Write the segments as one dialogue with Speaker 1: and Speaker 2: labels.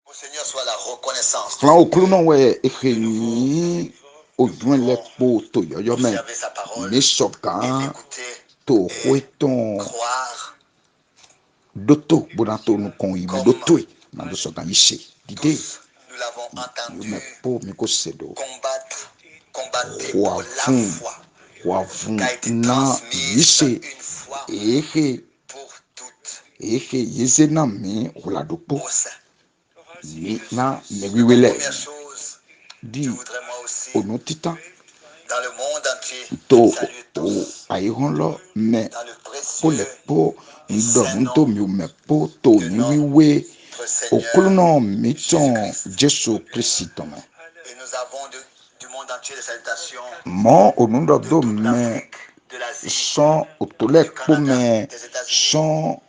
Speaker 1: Au Seigneur soit la reconnaissance.
Speaker 2: Flan okulu no we ekeni odun le po to yoyo me
Speaker 1: Observer sa parole
Speaker 2: mi
Speaker 1: et
Speaker 2: sokan
Speaker 1: l'écouter
Speaker 2: to
Speaker 1: et
Speaker 2: hueton
Speaker 1: croire
Speaker 2: doto bonato no kon ibu
Speaker 1: comme
Speaker 2: doto na do sokan ise dide
Speaker 1: tous nous l'avons
Speaker 2: yo
Speaker 1: entendu
Speaker 2: me po mi ko sedo
Speaker 1: combattre pour
Speaker 2: wa
Speaker 1: la foi
Speaker 2: fun
Speaker 1: qui a été
Speaker 2: na
Speaker 1: transmise
Speaker 2: yise
Speaker 1: une fois
Speaker 2: ehe
Speaker 1: pour toutes
Speaker 2: yeze na mi wala do po
Speaker 1: au sein.
Speaker 2: mi na
Speaker 1: Donc,
Speaker 2: mewiwele
Speaker 1: première chose, je
Speaker 2: di
Speaker 1: voudrais moi aussi,
Speaker 2: onu titan
Speaker 1: dans le monde entier,
Speaker 2: to
Speaker 1: saluer
Speaker 2: o
Speaker 1: tous
Speaker 2: ayihon lo me
Speaker 1: dans le
Speaker 2: po le
Speaker 1: précieux
Speaker 2: po
Speaker 1: et
Speaker 2: ndo
Speaker 1: saint
Speaker 2: nto
Speaker 1: nom
Speaker 2: mi o me po to
Speaker 1: de
Speaker 2: ni wiwe
Speaker 1: notre
Speaker 2: okulu
Speaker 1: Seigneur
Speaker 2: no mi ton
Speaker 1: Jésus-Christ.
Speaker 2: Jesu Kristo me
Speaker 1: Et nous avons du monde entier des salutations
Speaker 2: mo onu ndo
Speaker 1: de
Speaker 2: do
Speaker 1: toute
Speaker 2: me
Speaker 1: l'Afrique, de l'Asie,
Speaker 2: son otole
Speaker 1: du
Speaker 2: po
Speaker 1: Canada,
Speaker 2: me
Speaker 1: des États-Unis,
Speaker 2: son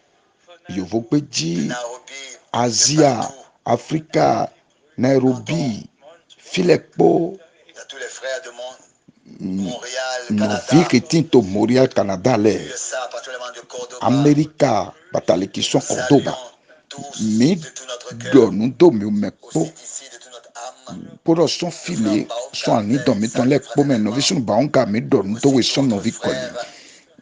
Speaker 1: de
Speaker 2: yovogbeji
Speaker 1: Nairobi, de
Speaker 2: Asia
Speaker 1: partout.
Speaker 2: Afrika Nairobi Filepo
Speaker 1: Il y a tous les frères de Montréal,
Speaker 2: no
Speaker 1: Canada,
Speaker 2: vikiti to Montréal Canada le
Speaker 1: USA, particulièrement de Cordoba.
Speaker 2: Amerika bataliki
Speaker 1: Et
Speaker 2: son
Speaker 1: nous
Speaker 2: Cordoba
Speaker 1: saluons tous
Speaker 2: mi
Speaker 1: de tout notre cœur,
Speaker 2: donu do mi o me po
Speaker 1: aussi d'ici, de toute notre âme.
Speaker 2: poro son
Speaker 1: Le frère
Speaker 2: file son
Speaker 1: Baoka
Speaker 2: ani don mi ton
Speaker 1: salue
Speaker 2: le po me no vi
Speaker 1: fraternellement
Speaker 2: sun baonka mi donu to
Speaker 1: aussi
Speaker 2: we
Speaker 1: tous
Speaker 2: son no
Speaker 1: notre
Speaker 2: vi koli
Speaker 1: frère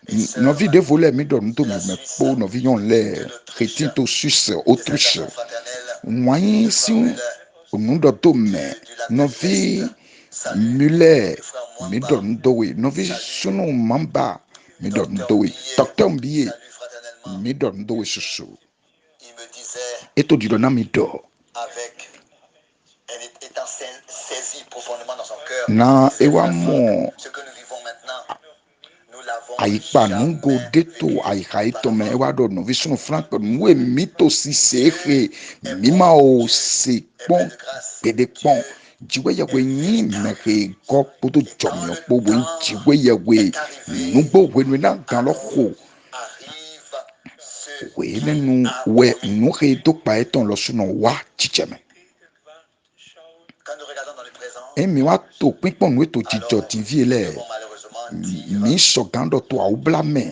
Speaker 1: et
Speaker 2: no
Speaker 1: sœurs
Speaker 2: vi de vole mi donu to
Speaker 1: de
Speaker 2: mi
Speaker 1: la
Speaker 2: o me
Speaker 1: Suisse,
Speaker 2: po no vi yon
Speaker 1: de
Speaker 2: le
Speaker 1: l'Autriche,
Speaker 2: reti to Suisse
Speaker 1: des
Speaker 2: Autriche
Speaker 1: salutations fraternelles,
Speaker 2: wanyi
Speaker 1: le
Speaker 2: si
Speaker 1: frère Muller
Speaker 2: onu do to me
Speaker 1: du lac
Speaker 2: no
Speaker 1: de l'Est
Speaker 2: vi
Speaker 1: salue,
Speaker 2: Mule
Speaker 1: le frère
Speaker 2: mi
Speaker 1: Mwamba
Speaker 2: donu do we no vi
Speaker 1: salue,
Speaker 2: sunu mamba mi donu
Speaker 1: docteur
Speaker 2: do we
Speaker 1: Mbillet
Speaker 2: Docteur Mbiye
Speaker 1: salue fraternellement.
Speaker 2: mi donu do we susu
Speaker 1: Il me disait,
Speaker 2: eto di do na mi do
Speaker 1: avec, étant saisi profondément dans son cœur, il
Speaker 2: na
Speaker 1: disait,
Speaker 2: ewa
Speaker 1: frère Franck,
Speaker 2: mo
Speaker 1: ce que nous vivons maintenant, nous l'avons
Speaker 2: ayipa nungo
Speaker 1: jamais
Speaker 2: deto
Speaker 1: vécu
Speaker 2: ayiha ito me
Speaker 1: auparavant.
Speaker 2: ewa do no vi sunu frank nwe mito si
Speaker 1: Dieu
Speaker 2: sehe
Speaker 1: est
Speaker 2: mima
Speaker 1: bon,
Speaker 2: o
Speaker 1: Dieu
Speaker 2: se
Speaker 1: est plein
Speaker 2: pon
Speaker 1: de grâce,
Speaker 2: pede
Speaker 1: Dieu
Speaker 2: pon jiwe ya we
Speaker 1: est
Speaker 2: nyi
Speaker 1: véritable.
Speaker 2: mehe go poto
Speaker 1: Et quand
Speaker 2: jomi
Speaker 1: le
Speaker 2: okpo we
Speaker 1: temps
Speaker 2: jiwe ya we
Speaker 1: est arrivé,
Speaker 2: nubo we no na gan lo
Speaker 1: alors
Speaker 2: ho
Speaker 1: arrive ce
Speaker 2: we ne
Speaker 1: qu'il
Speaker 2: nu
Speaker 1: a
Speaker 2: we
Speaker 1: promis.
Speaker 2: nu he to pa eton lo sunu wa chicheme
Speaker 1: Quand nous regardons dans le présent,
Speaker 2: emi wa to pipon nu to jijo
Speaker 1: alors
Speaker 2: tv
Speaker 1: nous
Speaker 2: le
Speaker 1: devons malheureusement
Speaker 2: mi
Speaker 1: dire
Speaker 2: so gando to a ubla me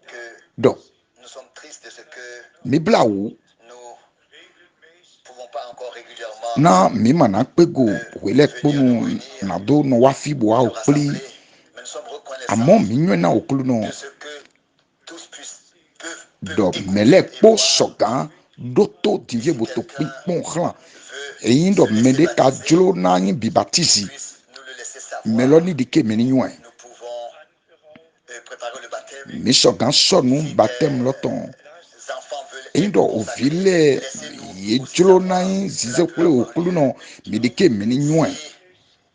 Speaker 1: que
Speaker 2: do
Speaker 1: nous sommes tristes de ce que
Speaker 2: mi bla wu
Speaker 1: nous ne pouvons pas encore régulièrement
Speaker 2: na mi mana pego wele
Speaker 1: venir nous
Speaker 2: kponu
Speaker 1: réunir
Speaker 2: na do no wa fi bo a
Speaker 1: et nous
Speaker 2: okpli
Speaker 1: rassembler, mais nous sommes
Speaker 2: amo
Speaker 1: reconnaissants
Speaker 2: mi nwe na okulu no
Speaker 1: de ce que tous peuvent
Speaker 2: do
Speaker 1: écouter
Speaker 2: mele
Speaker 1: et
Speaker 2: po
Speaker 1: voir.
Speaker 2: sogan do to
Speaker 1: Et
Speaker 2: divie
Speaker 1: si
Speaker 2: bo to
Speaker 1: quelqu'un
Speaker 2: pipon hlan
Speaker 1: veut
Speaker 2: eyin do
Speaker 1: se laisser
Speaker 2: mede ka
Speaker 1: baptiser,
Speaker 2: jlo na yin bi
Speaker 1: qu'il
Speaker 2: baptisi
Speaker 1: puisse nous le laisser savoir.
Speaker 2: meloni dike meni nywe
Speaker 1: Nous pouvons préparer le baptême.
Speaker 2: mi sogan sonu
Speaker 1: Si
Speaker 2: batem loton
Speaker 1: des enfants veulent
Speaker 2: eyin
Speaker 1: être
Speaker 2: do
Speaker 1: consacrés,
Speaker 2: ovile
Speaker 1: laissez-nous
Speaker 2: ye
Speaker 1: aussi
Speaker 2: jlo na
Speaker 1: savoir.
Speaker 2: yin
Speaker 1: Cela
Speaker 2: zize
Speaker 1: peut
Speaker 2: kule
Speaker 1: avoir
Speaker 2: okulu
Speaker 1: lieu.
Speaker 2: no mi dike meni nywe
Speaker 1: Si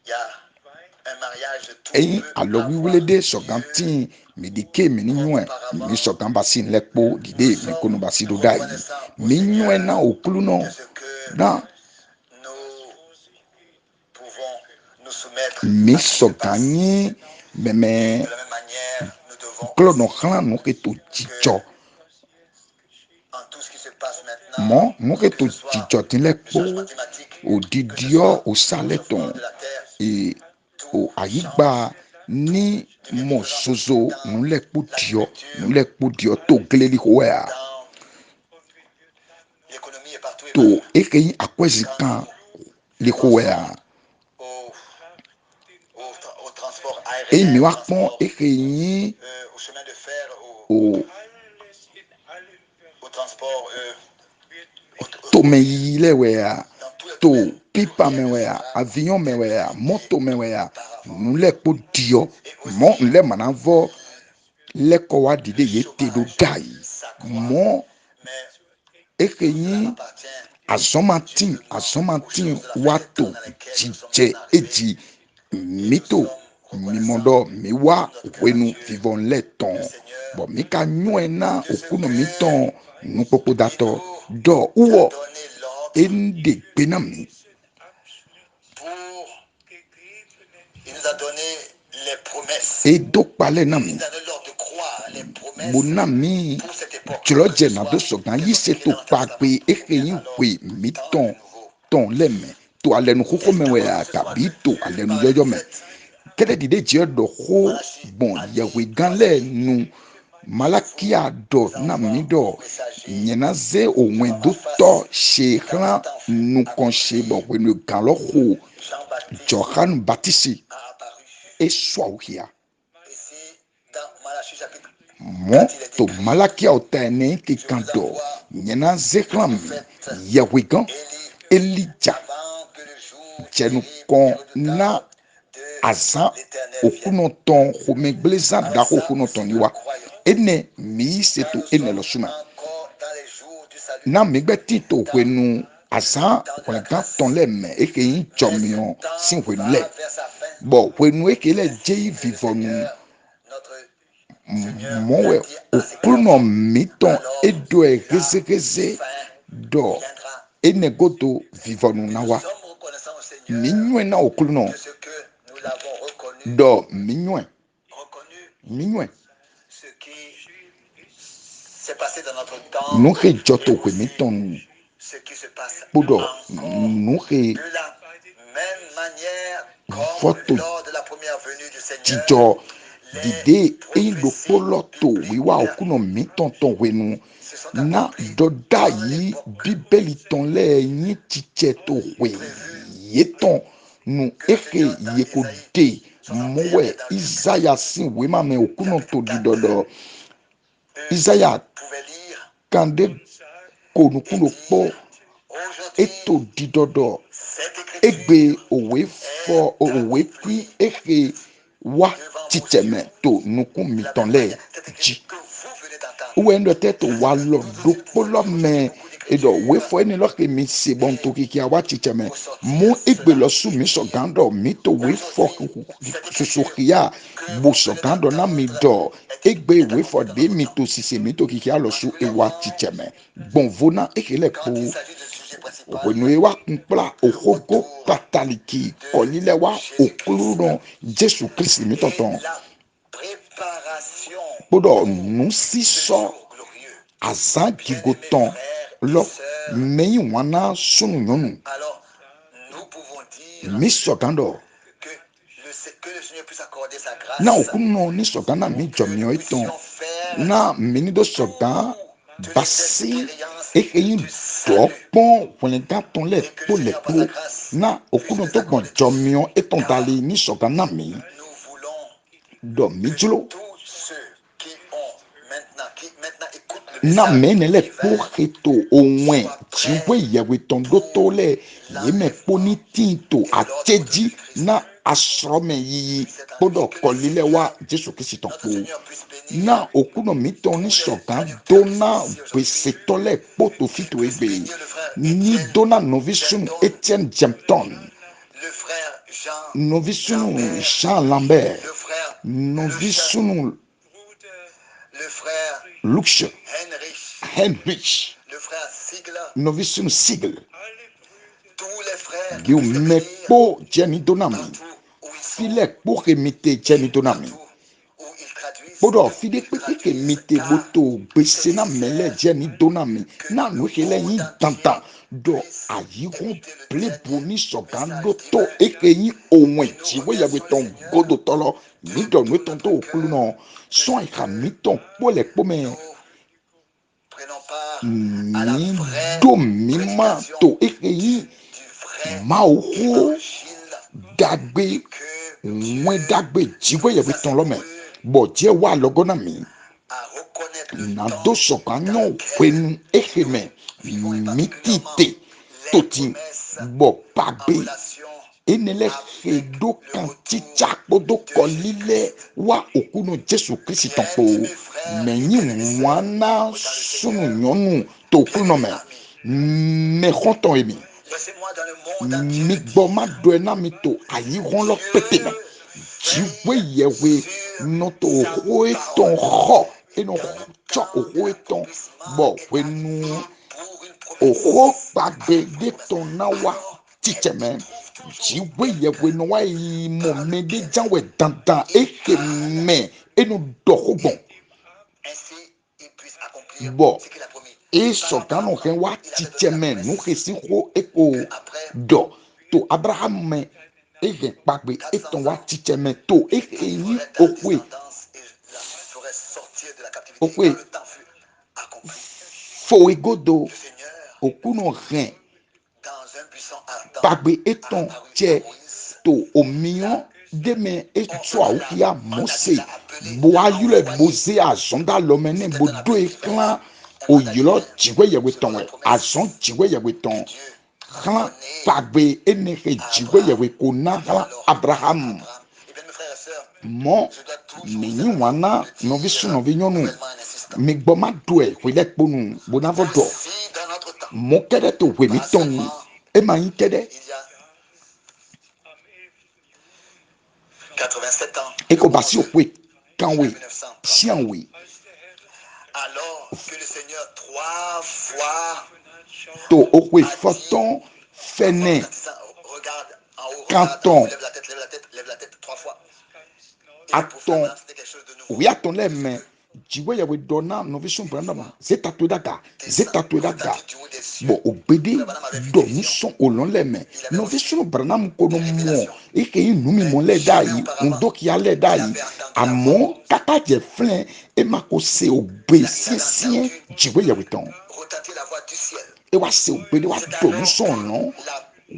Speaker 1: il y a un mariage, tout
Speaker 2: eyin
Speaker 1: peut
Speaker 2: alo
Speaker 1: avoir
Speaker 2: wiwile de
Speaker 1: lieu
Speaker 2: sogan tin mi dike meni
Speaker 1: comme
Speaker 2: nywe
Speaker 1: auparavant.
Speaker 2: mi sogan basin lekpo
Speaker 1: Nous
Speaker 2: dide mi
Speaker 1: sommes
Speaker 2: kono basido dai
Speaker 1: reconnaissants au
Speaker 2: mi nywe
Speaker 1: Seigneur
Speaker 2: na okulu no
Speaker 1: de ce que
Speaker 2: na
Speaker 1: nous pouvons nous soumettre
Speaker 2: mi
Speaker 1: à ce qui se
Speaker 2: sogan
Speaker 1: passe.
Speaker 2: nyi
Speaker 1: Et
Speaker 2: meme
Speaker 1: de la même manière, nous devons
Speaker 2: klo no
Speaker 1: aussi
Speaker 2: hlan no ke to
Speaker 1: que
Speaker 2: jijo
Speaker 1: en tout ce qui se passe maintenant,
Speaker 2: mo no ke
Speaker 1: que
Speaker 2: to
Speaker 1: ce soit
Speaker 2: jijo tin
Speaker 1: le
Speaker 2: lekpo
Speaker 1: changement climatique, que ce
Speaker 2: odidio
Speaker 1: soit le réchauffement
Speaker 2: osaleton
Speaker 1: de la terre,
Speaker 2: e o
Speaker 1: tout
Speaker 2: ayigba
Speaker 1: change, tout
Speaker 2: ni
Speaker 1: devient
Speaker 2: mo
Speaker 1: différent
Speaker 2: sozo
Speaker 1: dans
Speaker 2: nu lekpo
Speaker 1: l'agriculture,
Speaker 2: to gleli hoya
Speaker 1: dans l'économie et partout et
Speaker 2: to
Speaker 1: partout.
Speaker 2: ekeyin
Speaker 1: Et
Speaker 2: akwezi
Speaker 1: quand
Speaker 2: kan li
Speaker 1: nous pensons
Speaker 2: hoya
Speaker 1: au, au transport
Speaker 2: emi
Speaker 1: aérien, au
Speaker 2: wa pon
Speaker 1: transport,
Speaker 2: ekeyin
Speaker 1: au chemin de fer,
Speaker 2: o
Speaker 1: au transport,
Speaker 2: to me
Speaker 1: automobile,
Speaker 2: yile weya
Speaker 1: dans tous les domaines,
Speaker 2: to
Speaker 1: plus
Speaker 2: pipa
Speaker 1: rien
Speaker 2: me
Speaker 1: ne
Speaker 2: weya
Speaker 1: sera
Speaker 2: avion me
Speaker 1: tel que
Speaker 2: weya
Speaker 1: c'était
Speaker 2: moto me weya
Speaker 1: auparavant.
Speaker 2: nu lekpo dio
Speaker 1: Et
Speaker 2: mo
Speaker 1: aussi,
Speaker 2: nle manavo leko wa dide
Speaker 1: le
Speaker 2: ye te do
Speaker 1: chômage
Speaker 2: dai
Speaker 1: s'accroît.
Speaker 2: mo
Speaker 1: Mais tout cela
Speaker 2: ekeyin
Speaker 1: m'appartient justement aux
Speaker 2: azomatin
Speaker 1: choses de la fin des temps
Speaker 2: wato
Speaker 1: dans lesquelles nous sommes
Speaker 2: jije
Speaker 1: arrivés
Speaker 2: eji
Speaker 1: et nous
Speaker 2: mito
Speaker 1: sommes reconnaissants
Speaker 2: mimodo
Speaker 1: de
Speaker 2: miwa
Speaker 1: tout notre cœur à
Speaker 2: wenu
Speaker 1: Dieu,
Speaker 2: vivon
Speaker 1: le
Speaker 2: leton
Speaker 1: Seigneur,
Speaker 2: bo mika nyue na
Speaker 1: de ce
Speaker 2: okuno
Speaker 1: que
Speaker 2: miton nukpokpo
Speaker 1: il
Speaker 2: dato do
Speaker 1: nous a
Speaker 2: uwo
Speaker 1: donné l'ordre
Speaker 2: ende penami
Speaker 1: pour, il nous a donné les promesses.
Speaker 2: edo pale
Speaker 1: Il
Speaker 2: nami
Speaker 1: nous a donné l'ordre de croire les promesses
Speaker 2: bonami
Speaker 1: pour cette époque, que ce
Speaker 2: joloje na do
Speaker 1: soit
Speaker 2: sogan
Speaker 1: qu'elles
Speaker 2: yi
Speaker 1: sont
Speaker 2: se
Speaker 1: écrites
Speaker 2: to
Speaker 1: dans l'Ancien Testament
Speaker 2: pakpe
Speaker 1: ou bien
Speaker 2: ekeyin
Speaker 1: alors
Speaker 2: kwe
Speaker 1: dans le
Speaker 2: miton
Speaker 1: Nouveau
Speaker 2: ton leme to alenu koko
Speaker 1: Testament, que
Speaker 2: mewe
Speaker 1: ce soit
Speaker 2: tabi to
Speaker 1: lu
Speaker 2: alenu
Speaker 1: par les
Speaker 2: yoyo me
Speaker 1: prophètes,
Speaker 2: kele dide je do ho
Speaker 1: Malachie
Speaker 2: bon
Speaker 1: a
Speaker 2: yewe
Speaker 1: dit,
Speaker 2: ganle
Speaker 1: voici,
Speaker 2: nu Malakia do na mido nyena ze onwe do
Speaker 1: face
Speaker 2: to
Speaker 1: à
Speaker 2: shekran
Speaker 1: cet enfant
Speaker 2: nu konche bo kwenu galoho
Speaker 1: Jean-Baptiste
Speaker 2: Johan Baptiste
Speaker 1: a apparu.
Speaker 2: e swauhia
Speaker 1: Ici, dans Malachie chapitre
Speaker 2: mo
Speaker 1: 4, il est
Speaker 2: to
Speaker 1: écrit,
Speaker 2: malakia otane ki
Speaker 1: je vous
Speaker 2: kando
Speaker 1: envoie
Speaker 2: nyena
Speaker 1: le
Speaker 2: zekram
Speaker 1: prophète
Speaker 2: yawigan
Speaker 1: Élie
Speaker 2: Elijah
Speaker 1: avant que le jour
Speaker 2: jenu
Speaker 1: terrible et
Speaker 2: kon na
Speaker 1: redoutable de
Speaker 2: azan
Speaker 1: l'Éternel vienne.
Speaker 2: okunoton homegleza
Speaker 1: Alors
Speaker 2: dako
Speaker 1: ça,
Speaker 2: okunoton
Speaker 1: si nous le
Speaker 2: niwa
Speaker 1: croyons,
Speaker 2: ene mi
Speaker 1: quand
Speaker 2: seto
Speaker 1: nous
Speaker 2: ene
Speaker 1: sommes
Speaker 2: lo suma
Speaker 1: encore dans les jours du salut,
Speaker 2: na migbeti to
Speaker 1: dans
Speaker 2: hwenu azan
Speaker 1: le temps de la
Speaker 2: hwenka
Speaker 1: grâce,
Speaker 2: ton le me eke yin
Speaker 1: mais ce
Speaker 2: chomio sin
Speaker 1: temps
Speaker 2: hwenu
Speaker 1: va
Speaker 2: le
Speaker 1: vers sa fin.
Speaker 2: bo hwenu eke le
Speaker 1: Ainsi
Speaker 2: jei
Speaker 1: que le
Speaker 2: vivonu
Speaker 1: Seigneur, notre Seigneur l'a
Speaker 2: mowe
Speaker 1: dit à ses
Speaker 2: okluno
Speaker 1: prophètes.
Speaker 2: miton
Speaker 1: Alors
Speaker 2: edo
Speaker 1: la
Speaker 2: egezegeze
Speaker 1: fin
Speaker 2: do
Speaker 1: viendra.
Speaker 2: enegodo vivonu
Speaker 1: Et nous
Speaker 2: nawa
Speaker 1: sommes reconnaissants au Seigneur
Speaker 2: minywe na okluno
Speaker 1: que ce que nous l'avons reconnu,
Speaker 2: do minywe
Speaker 1: ce qui s'est passé dans notre temps
Speaker 2: nuhe
Speaker 1: et
Speaker 2: joto
Speaker 1: aussi
Speaker 2: hwemiton
Speaker 1: ce qui se passe
Speaker 2: podo
Speaker 1: encore
Speaker 2: nuhe
Speaker 1: de la même manière comme
Speaker 2: voto
Speaker 1: lors de la première venue du Seigneur.
Speaker 2: jijo
Speaker 1: Les
Speaker 2: dide indo
Speaker 1: prophéties
Speaker 2: poloto wiwa
Speaker 1: bibliques
Speaker 2: okuno mitonton hwenu
Speaker 1: se sont
Speaker 2: na
Speaker 1: accomplies
Speaker 2: doda
Speaker 1: dans
Speaker 2: yi
Speaker 1: l'époque
Speaker 2: bibeli ton le yin chiche to hwe
Speaker 1: prévue
Speaker 2: yeton nu
Speaker 1: que le
Speaker 2: eke
Speaker 1: Seigneur dans
Speaker 2: yeko
Speaker 1: Isaïe
Speaker 2: de
Speaker 1: 61
Speaker 2: mowe
Speaker 1: et dans Luc
Speaker 2: Isaiah sin wema me okuno
Speaker 1: chapitre
Speaker 2: to
Speaker 1: 4
Speaker 2: didodo Isaiah
Speaker 1: pouvait lire
Speaker 2: kande
Speaker 1: et
Speaker 2: konukuno po
Speaker 1: dire
Speaker 2: eto
Speaker 1: aujourd'hui
Speaker 2: didodo
Speaker 1: cette
Speaker 2: egbe
Speaker 1: écriture
Speaker 2: owe
Speaker 1: est
Speaker 2: fo owe kui
Speaker 1: accomplie
Speaker 2: eke wa
Speaker 1: devant vos yeux
Speaker 2: chicheme to nuku
Speaker 1: de la même
Speaker 2: mitonle
Speaker 1: manière. Cette
Speaker 2: ji
Speaker 1: écriture que vous venez d'entendre.
Speaker 2: uwendo teto
Speaker 1: Ça, c'est vrai.
Speaker 2: walo
Speaker 1: Nous aussi, nous pouvons
Speaker 2: dopolo
Speaker 1: lire aujourd'hui
Speaker 2: me
Speaker 1: beaucoup
Speaker 2: edo we
Speaker 1: d'écritures
Speaker 2: fo ene lo ke mi se bon
Speaker 1: et
Speaker 2: to kiki awa chicheme
Speaker 1: ressortir
Speaker 2: mu egbe
Speaker 1: cela
Speaker 2: lo su
Speaker 1: et
Speaker 2: mi so
Speaker 1: dire
Speaker 2: gando mi to we fo
Speaker 1: aujourd'hui, cette écriture
Speaker 2: susukia
Speaker 1: que
Speaker 2: bo
Speaker 1: vous
Speaker 2: so
Speaker 1: venez
Speaker 2: gando na mi
Speaker 1: d'entendre
Speaker 2: do egbe
Speaker 1: est
Speaker 2: we fo
Speaker 1: accomplie dans
Speaker 2: de
Speaker 1: notre
Speaker 2: mi
Speaker 1: temps.
Speaker 2: to sise mi to kiki alo su ewa
Speaker 1: Particulièrement
Speaker 2: chicheme bon vona ekele
Speaker 1: quand il
Speaker 2: po
Speaker 1: s'agit du sujet principal,
Speaker 2: wenuewa kunkpla
Speaker 1: le
Speaker 2: ohogo
Speaker 1: retour
Speaker 2: pataliki
Speaker 1: de
Speaker 2: kolilewa
Speaker 1: Jésus-Christ
Speaker 2: okuluno Jesu Kristi mi
Speaker 1: et
Speaker 2: tonton
Speaker 1: la préparation
Speaker 2: podo
Speaker 1: pour
Speaker 2: nusi
Speaker 1: ce
Speaker 2: so
Speaker 1: jour glorieux.
Speaker 2: azan
Speaker 1: Bien-aimés
Speaker 2: gigoton
Speaker 1: frères et
Speaker 2: lo
Speaker 1: sœurs,
Speaker 2: meyi wana sunu nyonu
Speaker 1: alors nous pouvons dire
Speaker 2: mi sogando
Speaker 1: que le Seigneur puisse accorder sa
Speaker 2: na
Speaker 1: grâce
Speaker 2: okuno ni sogana
Speaker 1: pour
Speaker 2: mi
Speaker 1: que nous
Speaker 2: jomio iton
Speaker 1: puissions faire
Speaker 2: na minido soga
Speaker 1: toutes les
Speaker 2: basi
Speaker 1: expériences
Speaker 2: ekeyin
Speaker 1: du salut
Speaker 2: dopon wenega ton le
Speaker 1: et que le
Speaker 2: po le
Speaker 1: Seigneur par sa
Speaker 2: po
Speaker 1: grâce
Speaker 2: na
Speaker 1: puisse
Speaker 2: okuno
Speaker 1: les
Speaker 2: to gbon
Speaker 1: accorder tous.
Speaker 2: jomio eton
Speaker 1: Et alors,
Speaker 2: dali ni sogana mi
Speaker 1: nous voulons
Speaker 2: do
Speaker 1: que
Speaker 2: mijulo
Speaker 1: tous ceux qui maintenant écoutent le
Speaker 2: na
Speaker 1: message
Speaker 2: menele
Speaker 1: divin
Speaker 2: poreto onwe
Speaker 1: soient
Speaker 2: jiwe
Speaker 1: prêts
Speaker 2: yewe tondo
Speaker 1: pour
Speaker 2: tole yeme
Speaker 1: l'enlèvement
Speaker 2: poni tinto
Speaker 1: et l'ordre de
Speaker 2: ateji
Speaker 1: Jésus-Christ.
Speaker 2: na asrome yiyi
Speaker 1: Puisse être
Speaker 2: podo
Speaker 1: et que le
Speaker 2: kolile wa
Speaker 1: Seigneur,
Speaker 2: Jesu Kristi
Speaker 1: notre
Speaker 2: tonkpo
Speaker 1: Seigneur, puisse
Speaker 2: na
Speaker 1: bénir
Speaker 2: okuno mitoni
Speaker 1: tous les
Speaker 2: sogan
Speaker 1: traducteurs qui sont
Speaker 2: dona
Speaker 1: ici aujourd'hui,
Speaker 2: besetole poto
Speaker 1: qu'il
Speaker 2: fito
Speaker 1: puisse
Speaker 2: egbe
Speaker 1: bénir le frère
Speaker 2: ni
Speaker 1: Étienne
Speaker 2: dona novisunu
Speaker 1: Genton,
Speaker 2: Etienne Jempton
Speaker 1: le frère Jean
Speaker 2: novisunu
Speaker 1: Lambert,
Speaker 2: Jean Lambert
Speaker 1: le frère Lucha,
Speaker 2: novisunu
Speaker 1: le frère
Speaker 2: Lux
Speaker 1: Heinrich,
Speaker 2: Heinrich
Speaker 1: le frère Sigler,
Speaker 2: novisunu Siegel
Speaker 1: tous les frères qui
Speaker 2: Giu
Speaker 1: puissent écrire
Speaker 2: mekpo jeni donami
Speaker 1: partout où ils sont
Speaker 2: file kpo remite
Speaker 1: et
Speaker 2: jeni donami
Speaker 1: partout où ils traduisent,
Speaker 2: podo
Speaker 1: où
Speaker 2: fide
Speaker 1: ils
Speaker 2: kpekpe ke
Speaker 1: traduisent,
Speaker 2: mite
Speaker 1: car
Speaker 2: boto
Speaker 1: c'est
Speaker 2: gbese na mele
Speaker 1: nécessaire
Speaker 2: jeni donami
Speaker 1: que
Speaker 2: na
Speaker 1: le
Speaker 2: nuhele
Speaker 1: monde
Speaker 2: yin
Speaker 1: entier
Speaker 2: tantan do
Speaker 1: puisse
Speaker 2: ayiron
Speaker 1: écouter le
Speaker 2: plebo
Speaker 1: dernier
Speaker 2: ni
Speaker 1: message
Speaker 2: sogando to
Speaker 1: divin.
Speaker 2: eke yin onwe
Speaker 1: Et nous
Speaker 2: jiwe yawe
Speaker 1: remercions le
Speaker 2: ton
Speaker 1: Seigneur
Speaker 2: godo tolo mi
Speaker 1: de
Speaker 2: do
Speaker 1: tout
Speaker 2: nwe ton to
Speaker 1: notre
Speaker 2: okulu
Speaker 1: cœur
Speaker 2: no
Speaker 1: de
Speaker 2: son
Speaker 1: ce
Speaker 2: ika
Speaker 1: que
Speaker 2: mi ton pole kpome
Speaker 1: nous prenons part à la
Speaker 2: mi
Speaker 1: vraie
Speaker 2: do mi ma
Speaker 1: prédication
Speaker 2: to eke yin
Speaker 1: du vrai
Speaker 2: ma oho
Speaker 1: évangile et
Speaker 2: dagbe
Speaker 1: que
Speaker 2: nwe
Speaker 1: Dieu
Speaker 2: dagbe jiwe
Speaker 1: nous
Speaker 2: yawe
Speaker 1: a
Speaker 2: ton lome
Speaker 1: secourus
Speaker 2: bo je wa logo na mi
Speaker 1: à reconnaître le
Speaker 2: na do
Speaker 1: temps dans
Speaker 2: sokanyo
Speaker 1: lequel
Speaker 2: kwenu
Speaker 1: nous
Speaker 2: eheme
Speaker 1: vivons et particulièrement
Speaker 2: mitite
Speaker 1: les
Speaker 2: toti
Speaker 1: promesses
Speaker 2: bo
Speaker 1: en
Speaker 2: pagbe
Speaker 1: relation
Speaker 2: enele
Speaker 1: avec
Speaker 2: hedo
Speaker 1: le
Speaker 2: kan
Speaker 1: retour
Speaker 2: chichakpo do
Speaker 1: de
Speaker 2: kolile
Speaker 1: Jésus-Christ.
Speaker 2: wa okuno Jesu Kristi
Speaker 1: Bien-aimés
Speaker 2: tonko
Speaker 1: frères et
Speaker 2: menyi
Speaker 1: bien-aimés sœurs,
Speaker 2: wana
Speaker 1: dans le
Speaker 2: sunu
Speaker 1: Seigneur,
Speaker 2: nyonu to okuno
Speaker 1: bien-aimés
Speaker 2: me
Speaker 1: amis,
Speaker 2: me honton emi
Speaker 1: laissez-moi dans le monde entier le
Speaker 2: migbo ma
Speaker 1: dire.
Speaker 2: do ena mi to ayi ron lo pete me
Speaker 1: Dieu
Speaker 2: jiwe
Speaker 1: veille
Speaker 2: yewe
Speaker 1: sur
Speaker 2: noto
Speaker 1: sa
Speaker 2: oho eton
Speaker 1: parole.
Speaker 2: ho
Speaker 1: Et
Speaker 2: eno
Speaker 1: quand le
Speaker 2: cho
Speaker 1: temps de
Speaker 2: oho eton
Speaker 1: l'accomplissement
Speaker 2: bo
Speaker 1: est arrivé
Speaker 2: kwenu
Speaker 1: pour une
Speaker 2: oho
Speaker 1: promesse,
Speaker 2: pagbe
Speaker 1: pour
Speaker 2: de
Speaker 1: une promesse,
Speaker 2: ton na wa
Speaker 1: alors il
Speaker 2: chicheme
Speaker 1: trouve toujours
Speaker 2: jiwe yewe
Speaker 1: quelqu'un
Speaker 2: no wa yi mo
Speaker 1: par
Speaker 2: me de
Speaker 1: lequel
Speaker 2: janwe dandan
Speaker 1: il
Speaker 2: eke
Speaker 1: parle
Speaker 2: me eno doho bon
Speaker 1: et ainsi il puisse accomplir
Speaker 2: bo
Speaker 1: ce qu'il a promis. Et par
Speaker 2: eso kano
Speaker 1: Abraham,
Speaker 2: hen wa
Speaker 1: il avait donné la
Speaker 2: chicheme nu
Speaker 1: promesse
Speaker 2: hesi ho eko
Speaker 1: qu'après
Speaker 2: do to Abraham me ege pagbe
Speaker 1: 400
Speaker 2: eton wa
Speaker 1: ans,
Speaker 2: chicheme to
Speaker 1: il
Speaker 2: eke yin
Speaker 1: délivrerait ta
Speaker 2: ohwe
Speaker 1: descendance et la ferait sortir de la captivité
Speaker 2: okwe
Speaker 1: quand le temps fut accompli,
Speaker 2: fo egodo
Speaker 1: le Seigneur,
Speaker 2: okuno ren
Speaker 1: dans un buisson ardent,
Speaker 2: bagbe
Speaker 1: a
Speaker 2: eton
Speaker 1: apparu à
Speaker 2: tse
Speaker 1: Moïse.
Speaker 2: to omion deme etsua ukia
Speaker 1: Mandat qu'il
Speaker 2: Mose
Speaker 1: a appelé, l'a
Speaker 2: boayule
Speaker 1: envoyé.
Speaker 2: boze azonda lomene
Speaker 1: C'était un
Speaker 2: bodo
Speaker 1: appel
Speaker 2: eklan
Speaker 1: divin, un mandat
Speaker 2: oyilo
Speaker 1: divin,
Speaker 2: jigwe yeweton
Speaker 1: selon
Speaker 2: we
Speaker 1: les promesses
Speaker 2: azon jigwe yeweton
Speaker 1: que Dieu a
Speaker 2: klan
Speaker 1: données
Speaker 2: bagbe eneke
Speaker 1: à
Speaker 2: jigwe
Speaker 1: Abraham.
Speaker 2: yeweko na klan
Speaker 1: Alors,
Speaker 2: Abraham
Speaker 1: Eh bien, mes frères et sœurs,
Speaker 2: mo
Speaker 1: je dois toujours
Speaker 2: menyi
Speaker 1: vous avouer,
Speaker 2: wana
Speaker 1: le
Speaker 2: novi su
Speaker 1: dire
Speaker 2: novi nyɔnu
Speaker 1: nouvellement en insistant.
Speaker 2: migbɔma doe wòle kponu bonavɔ dɔ
Speaker 1: Aussi, dans notre temps,
Speaker 2: mɔ kɛɖɛ to wèmi
Speaker 1: pas
Speaker 2: tɔnu
Speaker 1: seulement
Speaker 2: ema yi kɛɖɛ
Speaker 1: il y a 87 ans, le
Speaker 2: eko
Speaker 1: 11
Speaker 2: basi okwe kanwe
Speaker 1: juin 1930,
Speaker 2: sianwe
Speaker 1: alors que le Seigneur 3 fois
Speaker 2: to okwe
Speaker 1: a dit
Speaker 2: fɔtɔn
Speaker 1: en
Speaker 2: fɛnɛ
Speaker 1: retentissant, regarde en haut, regarde en
Speaker 2: kantɔn
Speaker 1: haut, lève la tête 3 fois. Et le prophète,
Speaker 2: atɔn
Speaker 1: c'était quelque chose de nouveau.
Speaker 2: oya tɔn lɛ mɛ jiwe yawe dɔna novi sun brandama zeta to daga zeta to daga bɔn ogbede dɔ nusɔn olɔn lɛ mɛ novi sun brandam kono mɔ eke yi numi mɔ lɛ da yi ndokia lɛ da yi amɔ kata jɛ filɛ ema ko se ogbe siesie jiwe yawe tɔn
Speaker 1: Retentit la voix du ciel.
Speaker 2: ewa se ogbede wa dɔ nusɔn nɔ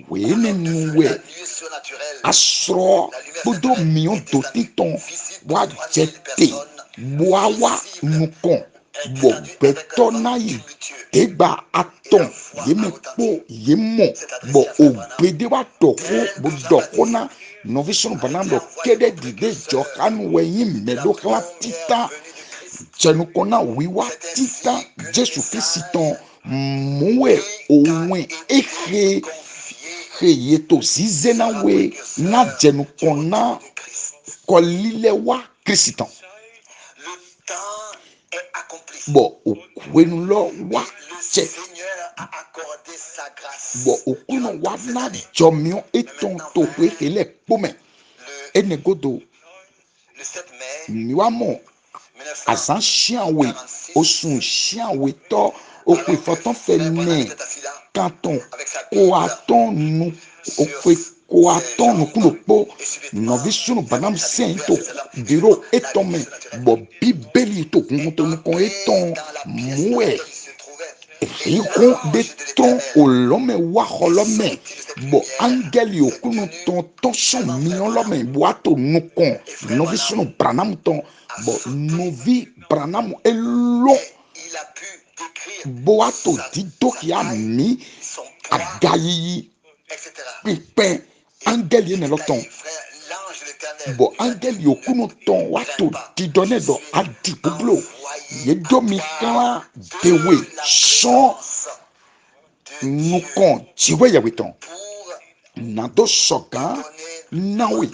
Speaker 2: wee ne nu wɛ
Speaker 1: La nuée surnaturelle,
Speaker 2: asrɔ kpodo miɔ do titɔn wa jɛ te boawa nukɔn bɔgbɛtɔ n'ayi tegba atɔn yeme kpo yemɔ bɔ ogbede wa dɔko bo dɔko na nɔvi sɔnni bana dɔ kɛdɛ dide jɔ kanu wɛ yin mɛdo kla titan jɛnukɔna wiwa titan jesu kristi tɔn muwɛ òwe ehe ye to zizena we na jɛnukɔna kɔlilɛ wa kristi tɔn.
Speaker 1: le temps est accompli.
Speaker 2: Bɔ okuenu lɔ wa
Speaker 1: Le
Speaker 2: tsɛ
Speaker 1: Seigneur a accordé sa grâce.
Speaker 2: bɔ okunu wa na dzɔmiɔ etɔn to ƒe hele kpɔmɛ
Speaker 1: Le,
Speaker 2: enegodo
Speaker 1: le 7 mai
Speaker 2: miwamɔ azã
Speaker 1: 1946,
Speaker 2: siawe osun siawe tɔ okpe fɔtɔn fɛ nɛ kantɔn koatɔn nu okpe koatɔn nukunu kpo nɔvi sunu banam sɛn to biro etɔn mɛ bɔ bibeli to kunkuntɔnukɔn etɔn muɛ ikun de tɔn olɔmɛ waxɔlɔmɛ bɔ angɛli okunu tɔn tɔsɔn miɔlɔmɛ boato nukɔn nɔvi sunu branamu tɔn bɔ nɔvi branamu elo
Speaker 1: il a pu décrire
Speaker 2: boato didokia mi
Speaker 1: son poids,
Speaker 2: agayiyi
Speaker 1: etc.
Speaker 2: pípẹ́ angẹ́lì yẹn lọ tán
Speaker 1: Frère, l'ange de l'Éternel
Speaker 2: bọ̀
Speaker 1: lui a dit,
Speaker 2: angẹ́lì òkúnu tán wà tó dídọ́nẹ́ dọ̀ adìgbòblo yédomi kán dewe sán nukàn tiwé yẹ̀wé tán
Speaker 1: pour
Speaker 2: nàdó sọ̀gán náwé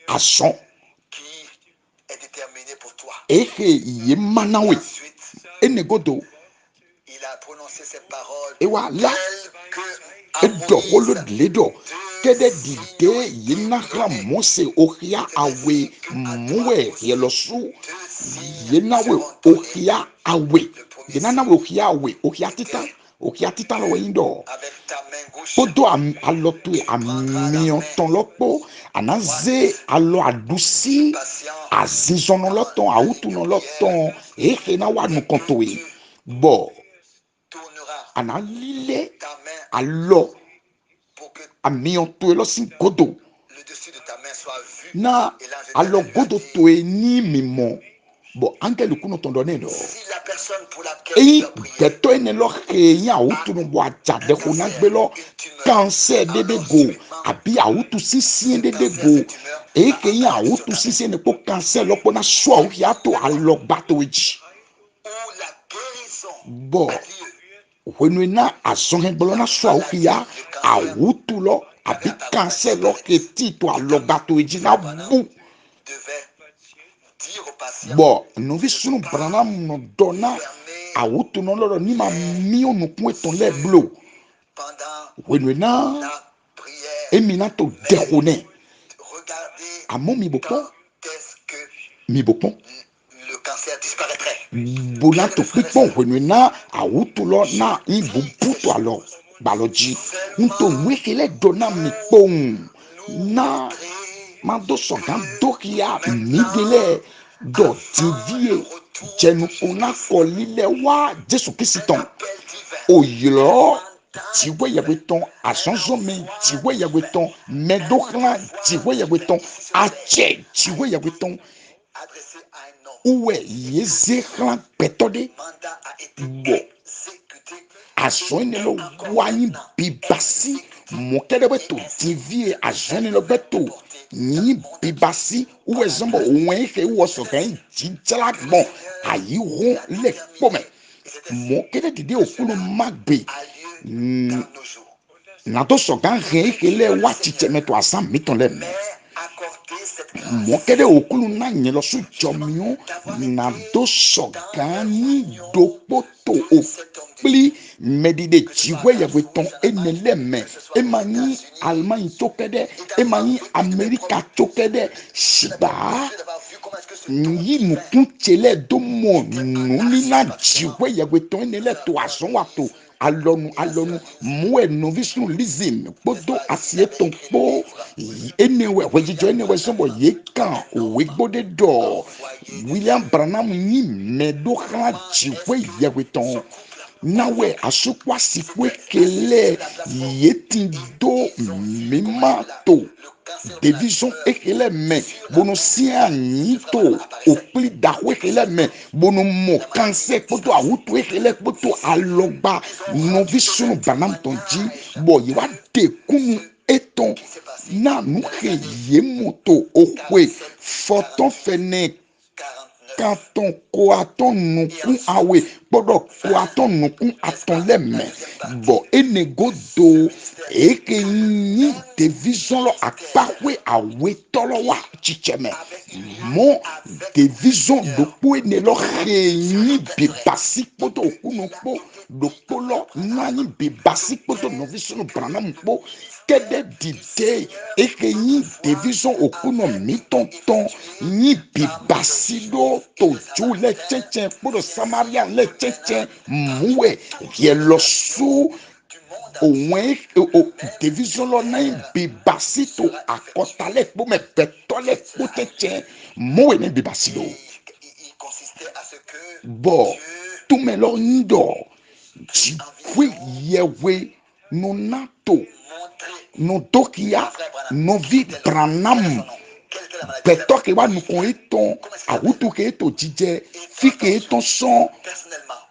Speaker 2: asán
Speaker 1: qui est déterminé pour toi.
Speaker 2: ehe yé manáwé
Speaker 1: Ensuite,
Speaker 2: enegodo
Speaker 1: il a prononcé ces paroles
Speaker 2: ewa la
Speaker 1: telles que à
Speaker 2: edɔwolo
Speaker 1: Moïse,
Speaker 2: ledo kɛdɛ dide yinahla mose ohia awe muwe yɛlɔsu yenawe ohia awe yenanawe ohia titan lɔ wɛyin dɔ
Speaker 1: avec ta main gauche,
Speaker 2: kpodo alɔtue amiɔtɔn lɔkpo anaze alɔ adusi azizɔnɔ lɔtɔn awutunɔ lɔtɔn ehe na wa nukɔntoe bɔ
Speaker 1: tourneras
Speaker 2: analile
Speaker 1: ta main
Speaker 2: alɔ
Speaker 1: pour que
Speaker 2: amiɔtoe lɔ si godo
Speaker 1: le dessus de ta main soit vu.
Speaker 2: na
Speaker 1: Et l'ange
Speaker 2: alɔ
Speaker 1: éternel lui a
Speaker 2: godo
Speaker 1: dit,
Speaker 2: toe ni mimɔ bɔn angɛli kunu tɔn dɔnnen dɔ
Speaker 1: si la personne pour laquelle
Speaker 2: eyi
Speaker 1: tu as prié
Speaker 2: gbɛtɔ yi ne lɔ xeeyin awutunu bɔ adzadɛko nagbe lɔ kansɛ dede go abi awutu sisi dede go eyi keyin awutu sisi ne kpo kansɛ lɔkpɔ na sɔ awu ya to alɔgbato dzi
Speaker 1: où la guérison
Speaker 2: bɔ
Speaker 1: a lieu,
Speaker 2: wenu na azɔhɛgblɔ na sɔ awu ya awutu lɔ abi kansɛ lɔ keti to alɔgbato dzi na bu
Speaker 1: devait dire au patient,
Speaker 2: bɔ novi sunu brana nɔ dɔ na awutu nɔ lɔrɔ ni ma mi onukun etɔn lɛ blo
Speaker 1: pendant
Speaker 2: wenu na
Speaker 1: la prière,
Speaker 2: emi na to dɛko nɛ
Speaker 1: regardez
Speaker 2: amɔ mi bo kpɔn
Speaker 1: quand est-ce que
Speaker 2: mi bo kpɔn
Speaker 1: le cancer disparaîtrait.
Speaker 2: bona to kpikpɔn wenu na awutu lɔ na ibu butu alɔ gbalɔ dzi nto nueke lɛ dɔ na mi kpɔn na ma do sɔgán dɔkia mi de lɛ do tivie jenu kuna kolile wa Jesu Kristo oyilo tiwe yabeton asonzome tiwe yabeton medokla tiwe yabeton ache tiwe yabeton
Speaker 1: adressé à un homme.
Speaker 2: uwe yezekla petode
Speaker 1: Mandat a été
Speaker 2: bo
Speaker 1: exécuté.
Speaker 2: azonelo wani bibasi mokede beto divie azonelo beto ni bibasi uwe zombo wenke woso kan jinjala bon ayi ron le pome mokede dide okulu magbe
Speaker 1: A lieu dans nos jours.
Speaker 2: nato sogan rekele wa chichemeto asam miton le me
Speaker 1: Mais accorder cette grâce.
Speaker 2: mokede okulu na nyelo su jomio na do sogani dopoto opli medide chiwe yabeton eneleme emani Allemagne tokede emani Amerika tokede shiba
Speaker 1: D'avoir vu comment est-ce que ce don
Speaker 2: yi nukun chele domo nuni na chiwe yabeton enele to ason wato alonu muwe novice lizim podo asieton po enewe wejijo enewe sombo yekan owegbode do William Branham yi medoka chiwe yabeton nawe asukwa sikwe kele yetindo mimato division ekele me bono sia nyito opli dawe ekele me bono mo kanse kpoto awutu ekele kpoto alogba novision Branham tonji bo yiwa de kunu eton na nuke yemoto okwe foton fene
Speaker 1: 49.
Speaker 2: katon ko aton nukun awe gbọdọ ko aton nukun aton lẹmẹ bọ enego do eke yin division lọ akpawe awe tọlọ wa tsitsẹmẹ mọ division dokpo ene lọ xe yin bebasi kpoto okunu kpo dokpo lọ nanyi bebasi kpoto novision Branham kpo kede dide eke yin division okunu mi tọntọn yin bebasi do toju le tsẹtsẹ kpoto Samaria le tsẹtsẹ muwe yẹlọ so òun division lọ náà bebasi to akọtalẹ kpo mẹ bẹtọlẹ kpo tsẹtsẹ muwe ne bebasi do
Speaker 1: Il consistait à ce que
Speaker 2: bọ
Speaker 1: Dieu
Speaker 2: tumẹlọ ŋdọ jikwe yẹwe nonato
Speaker 1: montrait
Speaker 2: nodokia novi Branham
Speaker 1: quelle était la maladie.
Speaker 2: bẹtọ ke wa nukun eton awutu ke eto jijẹ fi ke eton sọn
Speaker 1: Personnellement,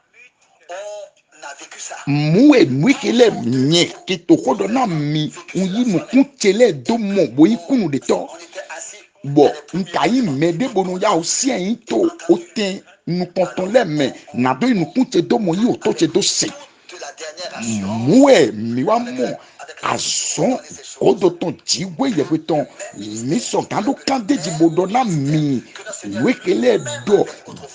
Speaker 1: on a vécu ça.
Speaker 2: muwe nuikele nye ke tokodo na mi unyi nukun tsele do mo bo ikunu de tọ
Speaker 1: On était assis
Speaker 2: bọ nka yi mẹde bonu ya o si ẹyin to o tẹ nukọtọn lẹmẹ nado inukun tse do mo yi o to tse do se
Speaker 1: de la dernière assurance.
Speaker 2: muwe mi wa mọ azɔn o do tɔn jiwe yɛrɛ tɔn mi sɔn kan do kan de jibo dɔ na mi wekele dɔ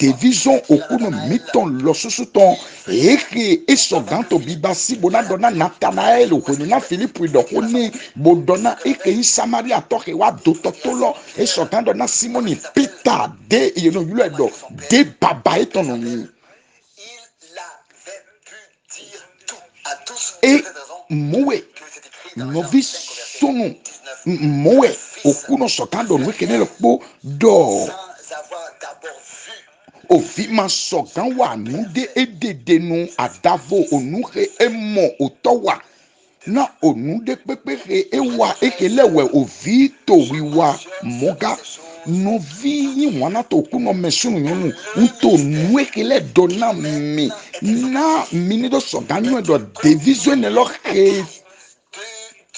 Speaker 2: division okunu mi tɔn lɔ susu tɔn eke esɔn kan to biba si bo na dɔ na Nathanael okunu na Philippe dɔ ko ne bo dɔ na eke yi Samaria tɔ ke wa do tɔ to lɔ esɔn kan dɔ na Simoni Peter de yenu yulɔ dɔ de baba etɔn no mi.
Speaker 1: Il avait pu dire tout à tous.
Speaker 2: Et
Speaker 1: Pour cette raison
Speaker 2: muwe
Speaker 1: que c'est écrit dans
Speaker 2: novi
Speaker 1: Jean 5 au
Speaker 2: sunu
Speaker 1: verset 19.
Speaker 2: muwe okuno sɔkan dɔ nuwe kene le kpo dɔ
Speaker 1: Sans avoir d'abord vu
Speaker 2: ovi ma sɔgan wa nu de ededenu adavo onuhe emɔ otɔwa na onu de kpekpe he ewa ekele wɛ ovi towi wa mɔga novi yi wana to okuno mesunu nyɔnu nto nu ekele dɔ na mi ni do sɔgan nyɔ dɔ division ne lɔ he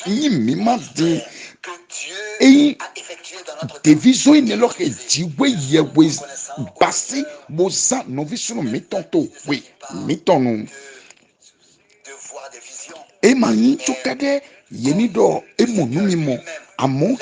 Speaker 2: yi mi ma di
Speaker 1: que Dieu
Speaker 2: eyi
Speaker 1: a effectué dans notre temps.
Speaker 2: division ne lɔ he jiwe yɛwe basi boza novi sunu mitɔn to we mitɔnu
Speaker 1: De voir des visions.
Speaker 2: ema yi tso ka ɖe yeni dɔ emo nu mi mɔ amewo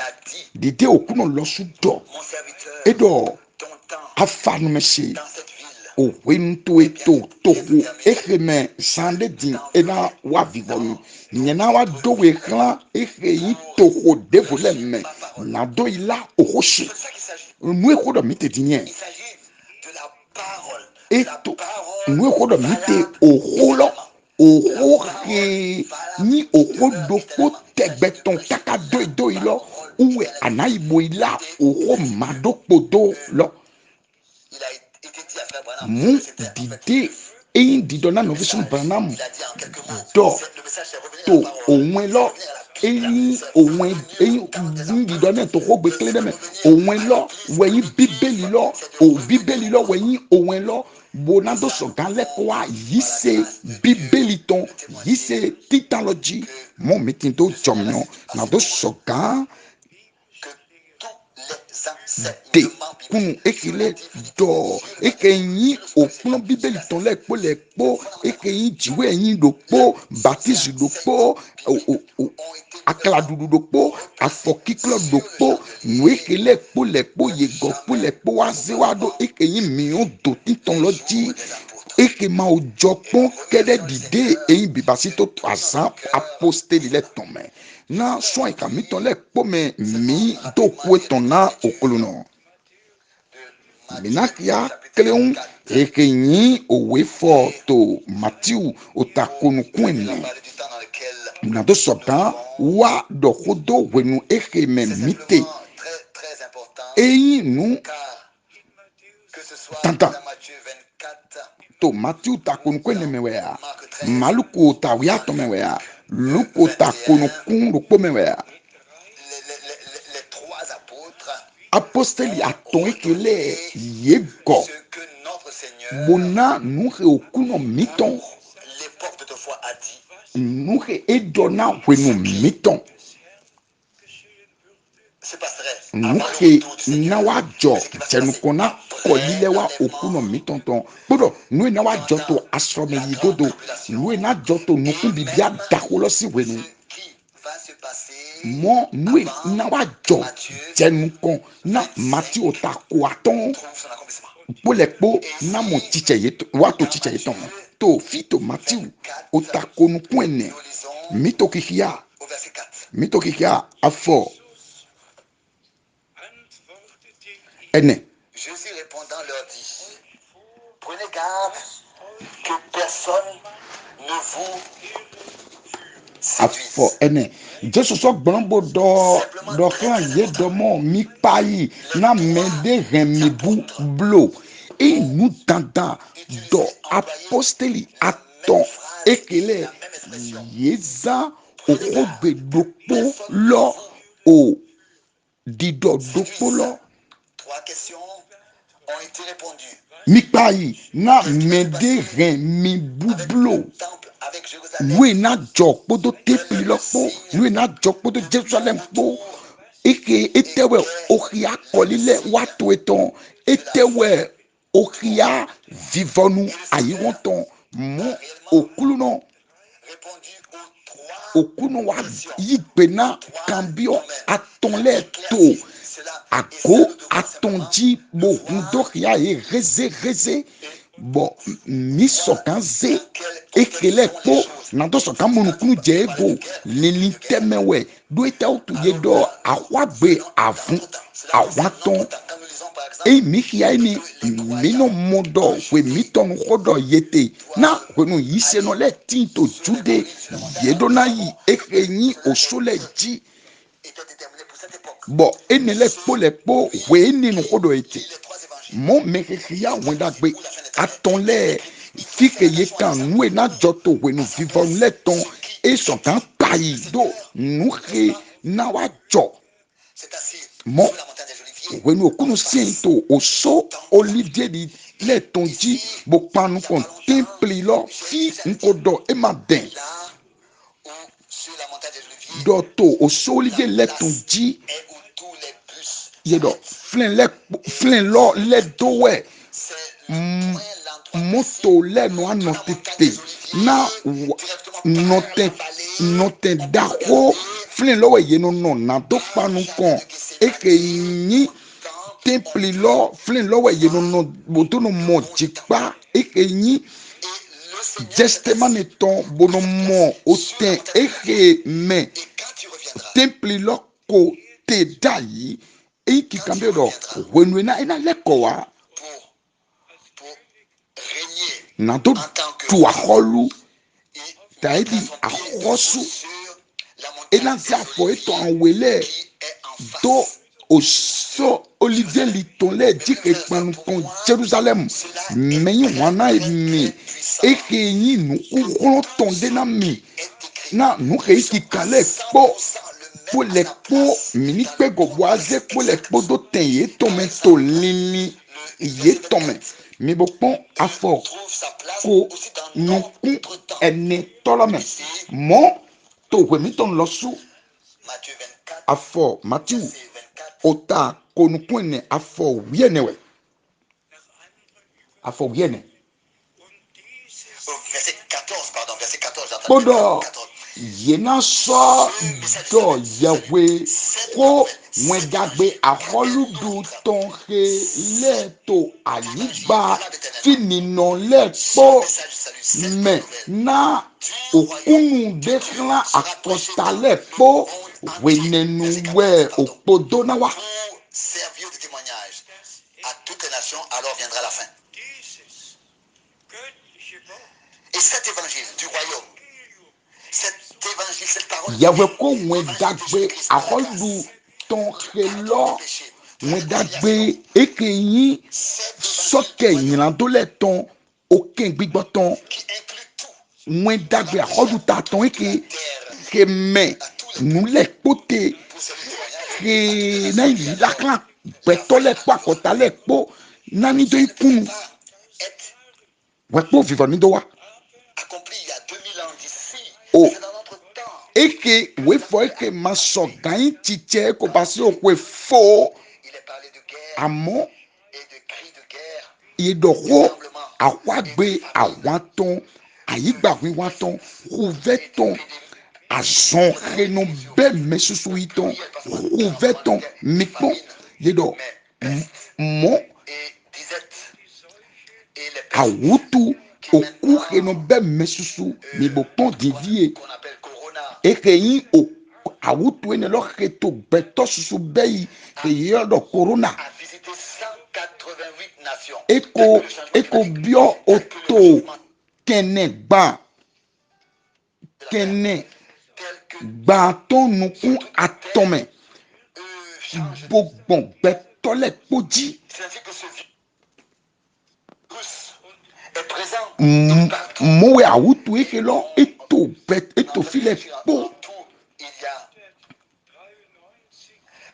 Speaker 2: dede okuno lɔsu dɔ
Speaker 1: Mon serviteur,
Speaker 2: eɖɔ
Speaker 1: ton temps
Speaker 2: afa numese
Speaker 1: dans cette ville
Speaker 2: òwe nuto eto toho exeme zan ɖe di ena woavi gbɔnu nyena wa do we xlã exe yi toho devo le me nado yi la oho se
Speaker 1: c'est de ça qu'il s'agit.
Speaker 2: nu exɔ dɔ mi te di nye
Speaker 1: Il s'agit de la parole. De la
Speaker 2: eto
Speaker 1: parole
Speaker 2: nu exɔ dɔ mi te oho lɔ oho he ni oho dokpo tɛgbɛtɔn kaka doido yi lɔ uwe anayibo yi la oho madokpo do lɔ
Speaker 1: il a été dit à Frère Branham
Speaker 2: Mon
Speaker 1: que c'était en fait
Speaker 2: dide eyin didona no vision Branham
Speaker 1: il a dit en quelques mots.
Speaker 2: do
Speaker 1: Le message c'est revenir à
Speaker 2: to
Speaker 1: la parole.
Speaker 2: onwe
Speaker 1: C'est
Speaker 2: lo
Speaker 1: revenir à la Bible.
Speaker 2: eyin
Speaker 1: C'est
Speaker 2: onwe
Speaker 1: revenir
Speaker 2: eyin
Speaker 1: dans tes
Speaker 2: didona to
Speaker 1: empreintes.
Speaker 2: ko gbekele deme
Speaker 1: C'est
Speaker 2: onwe
Speaker 1: revenir à
Speaker 2: lo
Speaker 1: l'église
Speaker 2: weyin bibeli
Speaker 1: primitive.
Speaker 2: lo
Speaker 1: C'est de
Speaker 2: o
Speaker 1: revenir
Speaker 2: bibeli lo weyin onwe lo bonado sogan le ko wa yise bibeli ton yise titalogy mo metin to jomno na do sogan
Speaker 1: que tous les
Speaker 2: de
Speaker 1: enseignements
Speaker 2: kunu
Speaker 1: bibliques sur la
Speaker 2: ekele
Speaker 1: divinité
Speaker 2: do
Speaker 1: sur le
Speaker 2: ekeyin
Speaker 1: baptême,
Speaker 2: okpon bíbélì tán lẹ́kpó lẹ́kpó ekeyin jiwe ẹyin dokpo baptise dokpo akaladudu dokpo afɔkiklɔ dokpo nu ekele kpo lẹ́kpó yegɔ kpo lẹ́kpó wazewa do ekeyin miyan do titɔn lɔ dzi eke ma o jɔ kpɔn kɛɖɛ dide eyin bibasi to azan apostoli lɛ tɔn mɛ na sɔn eka mi tɔn lẹ́kpó mɛ mi do ko etɔn na okolo nɔ minakia keleŋ eke nyi owe fɔ to Matiu otakonukun ene nato sɔgan wa dɔkodo wenu eke mɛ mite eyin nu tantan to Matiu takonukun ene mɛ wɛya Maluko tawia tɔn mɛ wɛya Luko takonukun dokpo mɛ wɛya apostoli atɔn ekele yegɔ bona nuhe okuno mitɔn nuhe edɔna wenu mitɔn nuhe nawa jɔ jɛnukɔna kɔlilɛ wa okuno mitɔn tɔn gbɔdɔ nuhe nawa jɔ to asrɔmɛ yigodo nuhe na jɔ to nukun bibia dakolɔsi wenu mɔ nuhe nawa jɔ jɛnukɔn na Matiu ta ko atɔn kpolekpo na mo tsitsɛ ye wa to tsitsɛ ye tɔn to fi to Matiu otakonukun ene mito kikia afɔ ene.
Speaker 1: Jésus répondant leur dit, prenez garde que personne ne vous
Speaker 2: afɔ ene Jesu sɔ gbɔnbo dɔ kan ye dɔmɔ mi payi na mɛ de hɛn mi bu blo inu dandan dɔ apostoli atɔn ekele yezan okogbe dokpo lɔ o didɔ dokpo lɔ.
Speaker 1: Trois questions ont été répondues.
Speaker 2: Mikpayi na mede hɛn mi bublo nue na jɔ kpodo tepli lɔ kpo nue na jɔ kpodo Jerusalem kpo eke etewɛ ohia kɔlilɛ wato etɔn etewɛ ohia vivɔnu ayiwɔntɔn mu okulunɔ okunu wa yigbena kanbiɔ atɔnlɛ to ako atɔnji bohun dɔkia ye reze bɔn mi sɔkan ze ekele kpo nato sɔkan monukunu jɛ ego lili tɛmɛwɛ do etawo tu ye dɔ awagbe avun awatɔn emi xia ni minɔ mɔdɔ we mitɔnu xɔdɔ yete na wenu yi senɔ lɛ tin to jude yedona yi exe nyi oso lɛ dzi bɔn ene lɛ kpo we ene nu xɔdɔ yete mɔ mexexia wɛdagbe atɔn lɛ fike ye kan nue na jɔ to wenu vivɔnu lɛ tɔn esɔn kan payi do nuxe na wa jɔ mɔ wenu okunu sien to oso olivier di lɛ tɔn dzi bo kpanu kɔn templi lɔ fi nkodɔ ema dɛn dɔ to oso olivier lɛ tɔn dzi ye dɔ flin lɔ lɛ dowɛ moto lɛ no anɔ tete na nɔtɛ dako flin lɔ wɛ ye no nɔ na do kpanu kɔn eke nyi templi lɔ flin lɔ wɛ ye no nɔ boto no mɔ dzikpa eke nyi gestemane tɔn bono mɔ otɛn eke mɛ templi lɔ ko te da yi eyi kika bi dɔ wenu ena lɛ kɔ wa nato tu axɔlu taebi axɔsu ena se afɔ etɔn awelɛ do oso Olivier liton le dit que pendant ton Jérusalem mais wana mi et que ni nous ouvrons ton dénami na nous qui kale po pour les pots mini pego boise pour les pots d'oten ye tome to lini ye tome mi bopon afo ko non ku ene tolame mo to we mi ton losu afo Matthieu ota konukwene afọ wiene we afọ wiene
Speaker 1: Verset 14, pardon, verset 14, j'entends
Speaker 2: bodo
Speaker 1: 14.
Speaker 2: yena so do yawe ko wedagbe aholudu tonhe leto ayigba finino lepo me na okunu dekla akosta lepo wenenu we okpodo wa
Speaker 1: Pour servir de témoignage à toutes les nations, alors viendra la fin. Et cet évangile du royaume, cet évangile, cette parole,
Speaker 2: yawe ko wedagbe aholudu tonhe lo wedagbe ekeyin soke nyinado le ton oken gbigbo ton
Speaker 1: qui inclut tout,
Speaker 2: wedagbe aholuta ton eke keme nule pote
Speaker 1: pour servir de témoignage
Speaker 2: ke na ili lakla beto le po akota le po nani do ikunu
Speaker 1: pas être
Speaker 2: wepo vivant ni do wa
Speaker 1: accompli il y a 2000 ans d'ici,
Speaker 2: Oh.
Speaker 1: mais c'est dans notre temps.
Speaker 2: eke wefo eke maso gain titche ko basi okwe fo
Speaker 1: Il est parlé de guerre
Speaker 2: amo
Speaker 1: et de cris de guerre,
Speaker 2: idoko awagbe awaton ayigba wiwaton kuveton azon reno be mesusu iton kuveton mikpon yedo mo
Speaker 1: et disette, et les pestes
Speaker 2: awutu oku reno be mesusu mi bopon divie
Speaker 1: qu'on appelle Corona,
Speaker 2: ekeyin o awutu ene lo reto beto susu beyi eyodo corona
Speaker 1: a visité 188 nations.
Speaker 2: eko bio oto kene gba kene
Speaker 1: Tel que
Speaker 2: gba ton nukun atome
Speaker 1: change.
Speaker 2: gbogbo beto le kpoji
Speaker 1: C'est-à-dire que ce virus est présent partout.
Speaker 2: mowe awutu eke lo eto file kpo
Speaker 1: En tout, il y a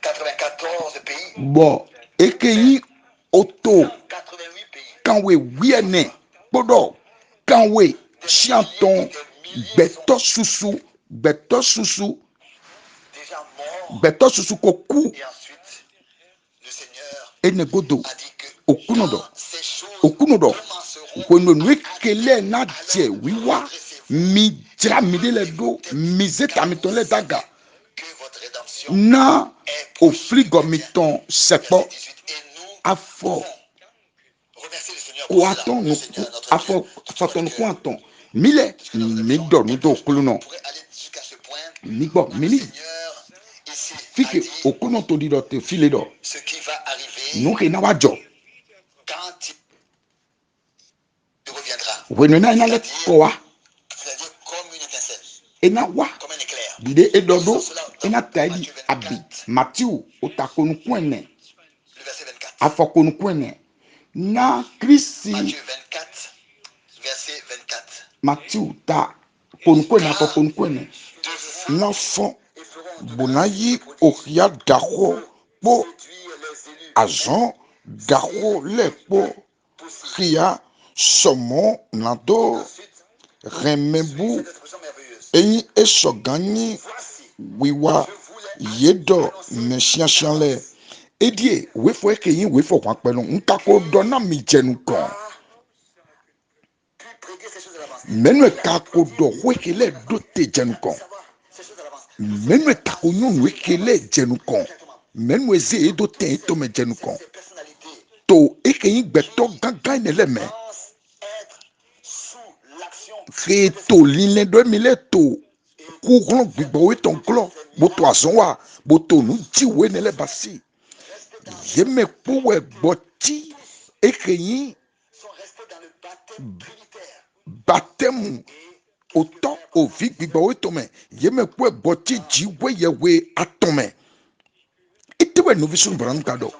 Speaker 1: 94 pays,
Speaker 2: bo ekeyin oto
Speaker 1: 188 pays.
Speaker 2: kanwe wiene kpodo kanwe chianton beto susu
Speaker 1: Déjà morts.
Speaker 2: beto susu koku
Speaker 1: Et ensuite, le Seigneur
Speaker 2: enegodo
Speaker 1: a dit que
Speaker 2: okunodo
Speaker 1: quand ces choses
Speaker 2: okunodo
Speaker 1: commenceront
Speaker 2: kwenonu ekele na je wiwa mi jra mi de le do mi zeta mi ton le daga
Speaker 1: que votre rédemption
Speaker 2: na
Speaker 1: est proche.
Speaker 2: ofligo mi ton sepo
Speaker 1: Verset 18. Et nous
Speaker 2: afo
Speaker 1: remercier le Seigneur
Speaker 2: ko
Speaker 1: pour cela.
Speaker 2: aton
Speaker 1: Le
Speaker 2: nu
Speaker 1: Seigneur, notre
Speaker 2: afo
Speaker 1: Dieu,
Speaker 2: faton ku aton mi le mi do nu do okulu no
Speaker 1: on pourrait aller jusqu'à ce point
Speaker 2: mi gbo
Speaker 1: où
Speaker 2: mi
Speaker 1: le
Speaker 2: ni
Speaker 1: Seigneur ici a
Speaker 2: fike
Speaker 1: dit
Speaker 2: okuno to di do te file do
Speaker 1: ce qui va arriver
Speaker 2: nu ke na wa jo
Speaker 1: quand il reviendra.
Speaker 2: wenu na ina le ko wa
Speaker 1: C'est-à-dire comme une étincelle,
Speaker 2: ena wa
Speaker 1: comme un éclair.
Speaker 2: bide edodo ena taidi abi Matthieu otakonu kwene
Speaker 1: Le verset 24.
Speaker 2: afọkonu kwene na Kristi
Speaker 1: Matthieu 24, verset 24.
Speaker 2: Matthieu ta konu kwene afọkonu kwene
Speaker 1: De vous
Speaker 2: na fọ
Speaker 1: et feront de
Speaker 2: bonayi ohia daho kpo
Speaker 1: séduire les élus.
Speaker 2: azọn daho lekpo ria sọmọ nado
Speaker 1: Ensuite,
Speaker 2: remebu
Speaker 1: cette expression merveilleuse.
Speaker 2: eyin esọganyi
Speaker 1: Voici,
Speaker 2: wiwa yedo mesiasialẹ edie wefọ ekeyin wefọ wọn pẹlu nkako dọna mi jẹnu kan
Speaker 1: pu prédire ces choses à l'avance.
Speaker 2: mẹnu ekako dọ wekele do te jẹnu kan
Speaker 1: Savoir ces choses à l'avance.
Speaker 2: mẹnu etako nyɔnu ekele jẹnu kan mẹnu eze edo te etome jẹnu kan
Speaker 1: Ces personnalités
Speaker 2: to ekeyin gbẹtọ gangan ne lẹ mẹ
Speaker 1: pensent être sous l'action
Speaker 2: xe to lilẹ do emi lẹ to kuglọ gbigbọ wo etɔn glɔ boto azɔn wa boto nu jiwe ne lẹ basi yeme kpowɛ gbɔti ekeyin
Speaker 1: sont restés dans le baptême trinitaire.
Speaker 2: batemu otɔ ovi gbigbɔ wo etɔmɛ yeme kpowɛ gbɔti jiwe yewe atɔmɛ etewe ouais nous visons branam kado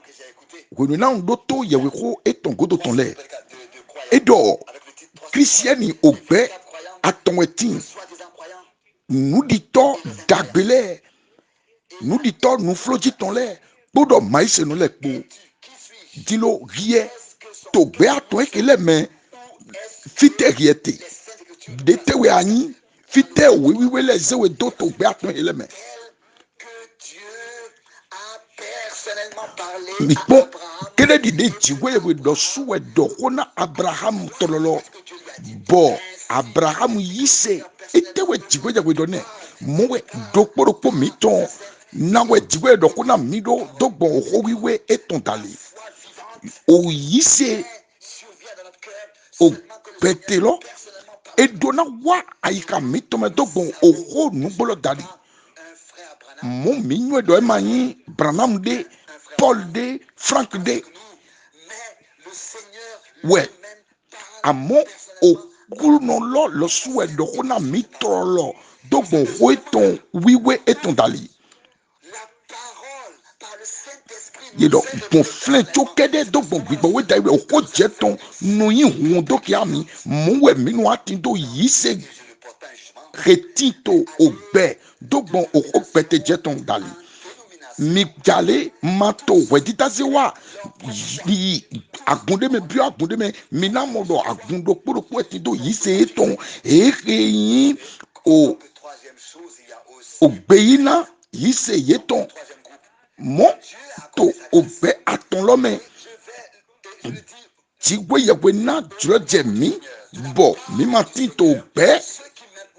Speaker 2: we na ndoto ye we ko eton godo ton le edo Christiani ogbe aton etin nous dit-on d'agbele nous dit-on nous floji ton le bodo maïs nous le po dilo rie to gbe aton ekele me fite riete de te we ani fite we le ze we do to gbe aton ekele me mi po kele di de ti we do su we do kona Abraham tololo bo Abraham yise ete we ti we do ne mo we do kporo mi ton na we ti we do kona mi do bon ho we eton dali o yise o betelo edona wa ayika mi to me do bon o ho nu bolo dali mo mi nwe do mani Branham de Paul de Frank de ouais amo o kuru no lo suwe do kona mi to lo do bon ho eton wiwe eton dali yedo bon flen chokede do bon gbigbo we dai we o ko je ton no yin hun do ki ami mo we mi no atin do yi se retito ogbe do bon o ko pete je ton dali mi jale mato we ditaze wa yi agunde me bio agunde me mi na mo do agundo poro po etin do yi se ton e yin o ogbeyina yi se yeton mo to obe aton lome ti we na juro je mi bo mi ma ti to obe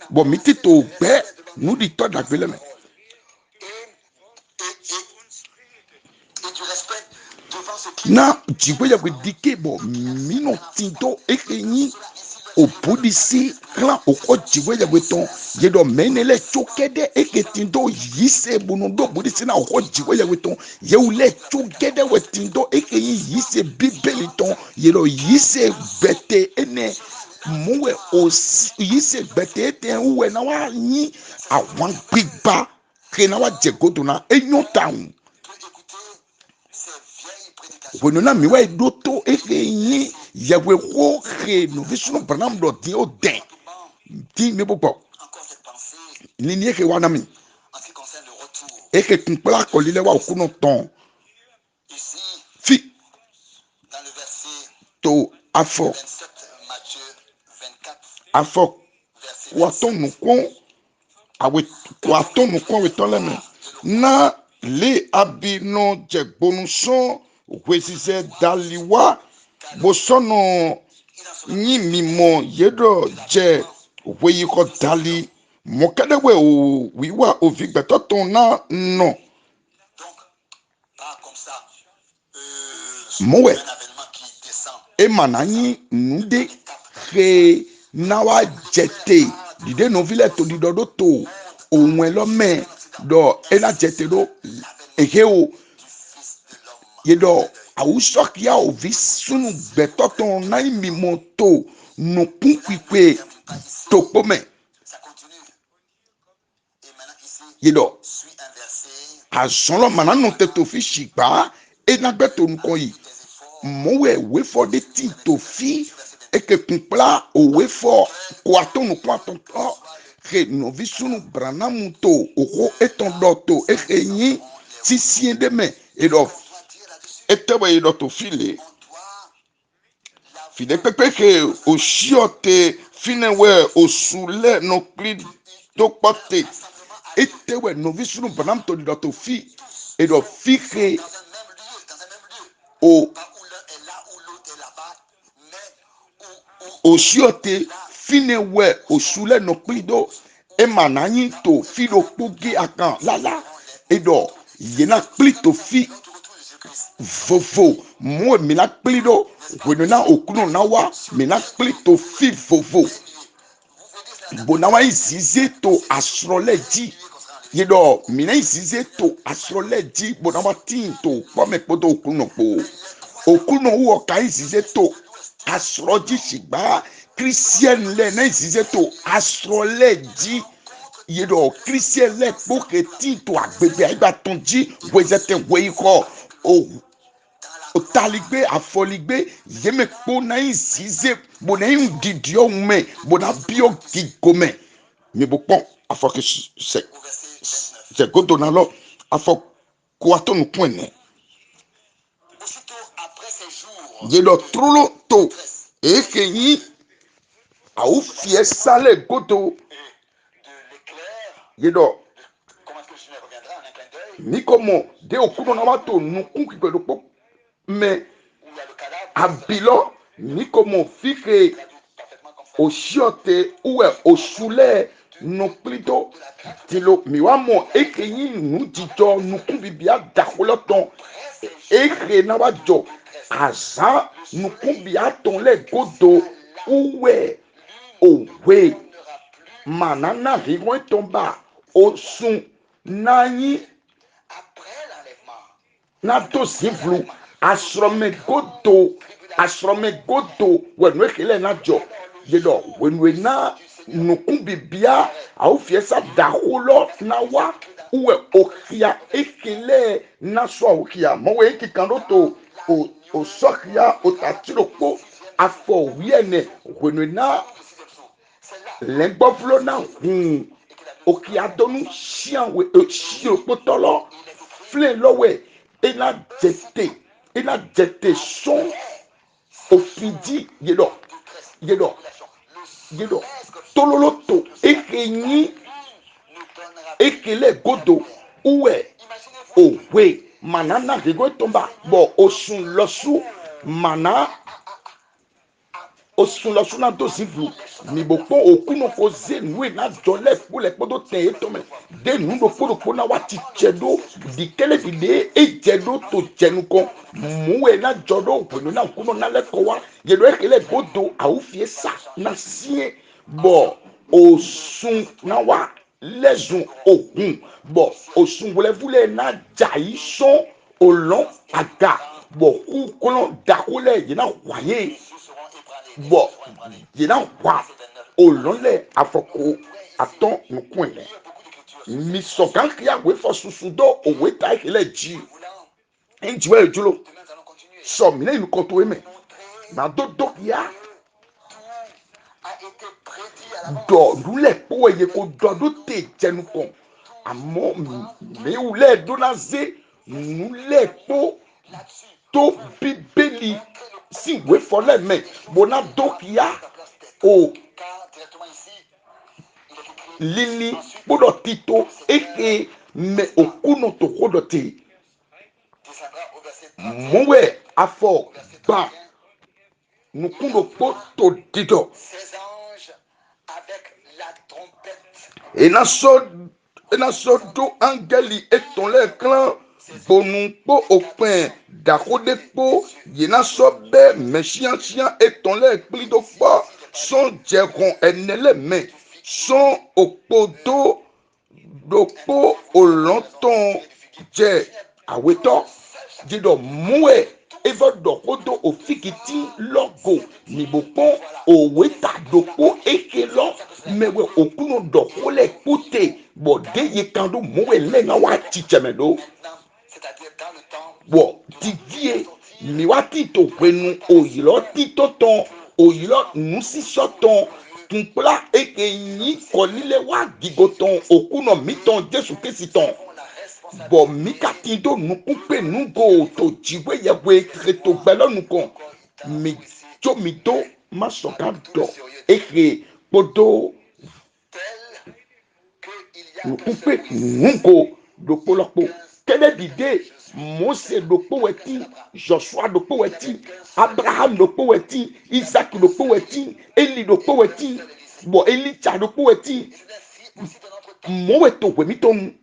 Speaker 2: bo mi ti to obe nu di to dagbele me na ti we dike bo mi no ti to ekeyin opodisi klan oko jiwe yewe ton yedo menele chokede eketindo yise bunundo budisi na oko jiwe yewe ton yeule chokede wetindo ekeyi yise bibeli ton yedo yise bete ene muwe osi yise bete ete uwe na wa yin awan gbigba ke na wa jegodo na enyo town wenona miwa edoto ekeyin yewe ko ke no visunu Branham do ti o den ti me popo ni ni ke wana mi e ke tunpla ko lile wa okuno ton fi to afo wa ton nu kon awe wa ton nu kon we ton le me na le abino jegbonu son wesise daliwa bosono nyi mimo yedo je weyi ko dali mokadewe o wiwa o vigbeto ton na no mowe e mananyi nude he nawa jete dide no vile to didodo to ohun elome do ena jete do ehe o yedo awusok ya o visunu betoton na imimoto no punkwipe tokpome yedo azonlo manano teto fi shigba enagbeto nko yi mowe we for the ti to fi eke kunpla o we for kwaton kwaton ke no visunu Branham to oko eton do to eyin tisien de me edo etewe yedo to file file pepe ke o shiote finewe o sule no kli to pote etewe no visunu Branham to do to fi edo fi ke o shiote finewe o sule no kli do e mananyi to filo poge akan lala edo yena kli to fi vovo mo mina kli do wenona okuno na wa mina kli to fi vovo bonawa izize to astrology yedo mina izize to astrology bonawa tin to pome poto okuno wo ka izize to astrology sigba Christian le na izize to astrology yedo Christian le pour que tito agbebe aiba tonji wezete weiko o otaligbe afoligbe yeme kpo na izize bona indidio me bona bio gigome me bopon afo que c'est godo na lo afo ko atonu point
Speaker 1: Aussitôt après ces jours
Speaker 2: yedo trulo to ekenyi au fie sale godo
Speaker 1: de l'éclair,
Speaker 2: yedo
Speaker 1: comment est-ce que le Seigneur reviendra en un clin d'œil,
Speaker 2: ni como de okuno na mato nukun kibedo po mais
Speaker 1: où il y a le cadavre,
Speaker 2: abilo ni como fike
Speaker 1: traduit parfaitement comme ça,
Speaker 2: oshiote uwe osule no plito tilo miwamo ekenyi nu jijo nukun bibia dakoloton eke na wajo aza nukun bia ton le godo uwe owe
Speaker 1: n'aura plus
Speaker 2: manana rigon tomba osun nanyi
Speaker 1: après l'enlèvement.
Speaker 2: na to sivlu asrome godo wenu ekele na jo yedo wenu na nukun bibia au fiesa dahulo na wa uwe okia ekele na so okia mowe ekikando to o sokia o tatiroko afo wiene wenu na lengboflo na okia donu shian we shio potolo fle lowe ena jete son ofidi yedo tololoto ekenyi ekele godo uwe owe manana rigo tomba bo osun losu mana osun losu na dosivu ni boko okuno ko ze nwe na jole pole podo ten etome de nu do podo na wati chedo di kele bide e chedo to chenuko muwe na jodo pono na okuno na le ko wa yedo ekele godo au fiesa na sie bo osun na wa lezun ogun bo osun vule na jai son olon aga bo ku kolon dakole yina waye bo yina wa olonle afoko aton nukwene mi sokan kia we for susudo owe ta ile ji enjiwe ejulo
Speaker 1: Demain, nous allons continuer.
Speaker 2: so mi na mi konto eme na dodo ya
Speaker 1: A été prédit à l'avance.
Speaker 2: do lule po ye ko do te jenu kon amo mi ule do na ze nule po
Speaker 1: Là-dessus,
Speaker 2: to bibeli si we for le me bona dokia o
Speaker 1: car directement ici, il est écrit
Speaker 2: lili kpodo tito eke me okuno to kodo te
Speaker 1: descendra au verset 31.
Speaker 2: mowe afo
Speaker 1: Verset
Speaker 2: ba
Speaker 1: 31.
Speaker 2: nukundo kpo to dido
Speaker 1: Ces anges avec la trompette
Speaker 2: ena so do angeli eton le clan bonu kpo opin dakode kpo yena so be meshian eton le plido kpo son jegon enele me son okpodo dokpo olonton je aweto dido muwe eva dokodo ofikiti logo nibopon oweta dokpo ekelo mewe okuno dokole kute bode yekando muwe lenga wa chichemedo
Speaker 1: Maintenant, c'est-à-dire dans le temps
Speaker 2: bo tivie miwati to kwenu oyilo tito ton oyilo nusi soton tunkpla eke yi kolile wa gigoton okuno miton jesu krisiton
Speaker 1: on a responsabilité
Speaker 2: bo mikatindo nukupe nugo to jiwe yewe kreto gbelo nukon mi jo mito masoka do eke podo
Speaker 1: telle qu'il y a qu'un
Speaker 2: nukupe
Speaker 1: seul Christ,
Speaker 2: nugo dokpolokpo kede dide mose dokpo weti joshua dokpo weti abraham dokpo weti isaac dokpo weti eli dokpo weti bo elicha dokpo weti
Speaker 1: c'est ainsi aussi de notre temps.
Speaker 2: mowe to wemitomu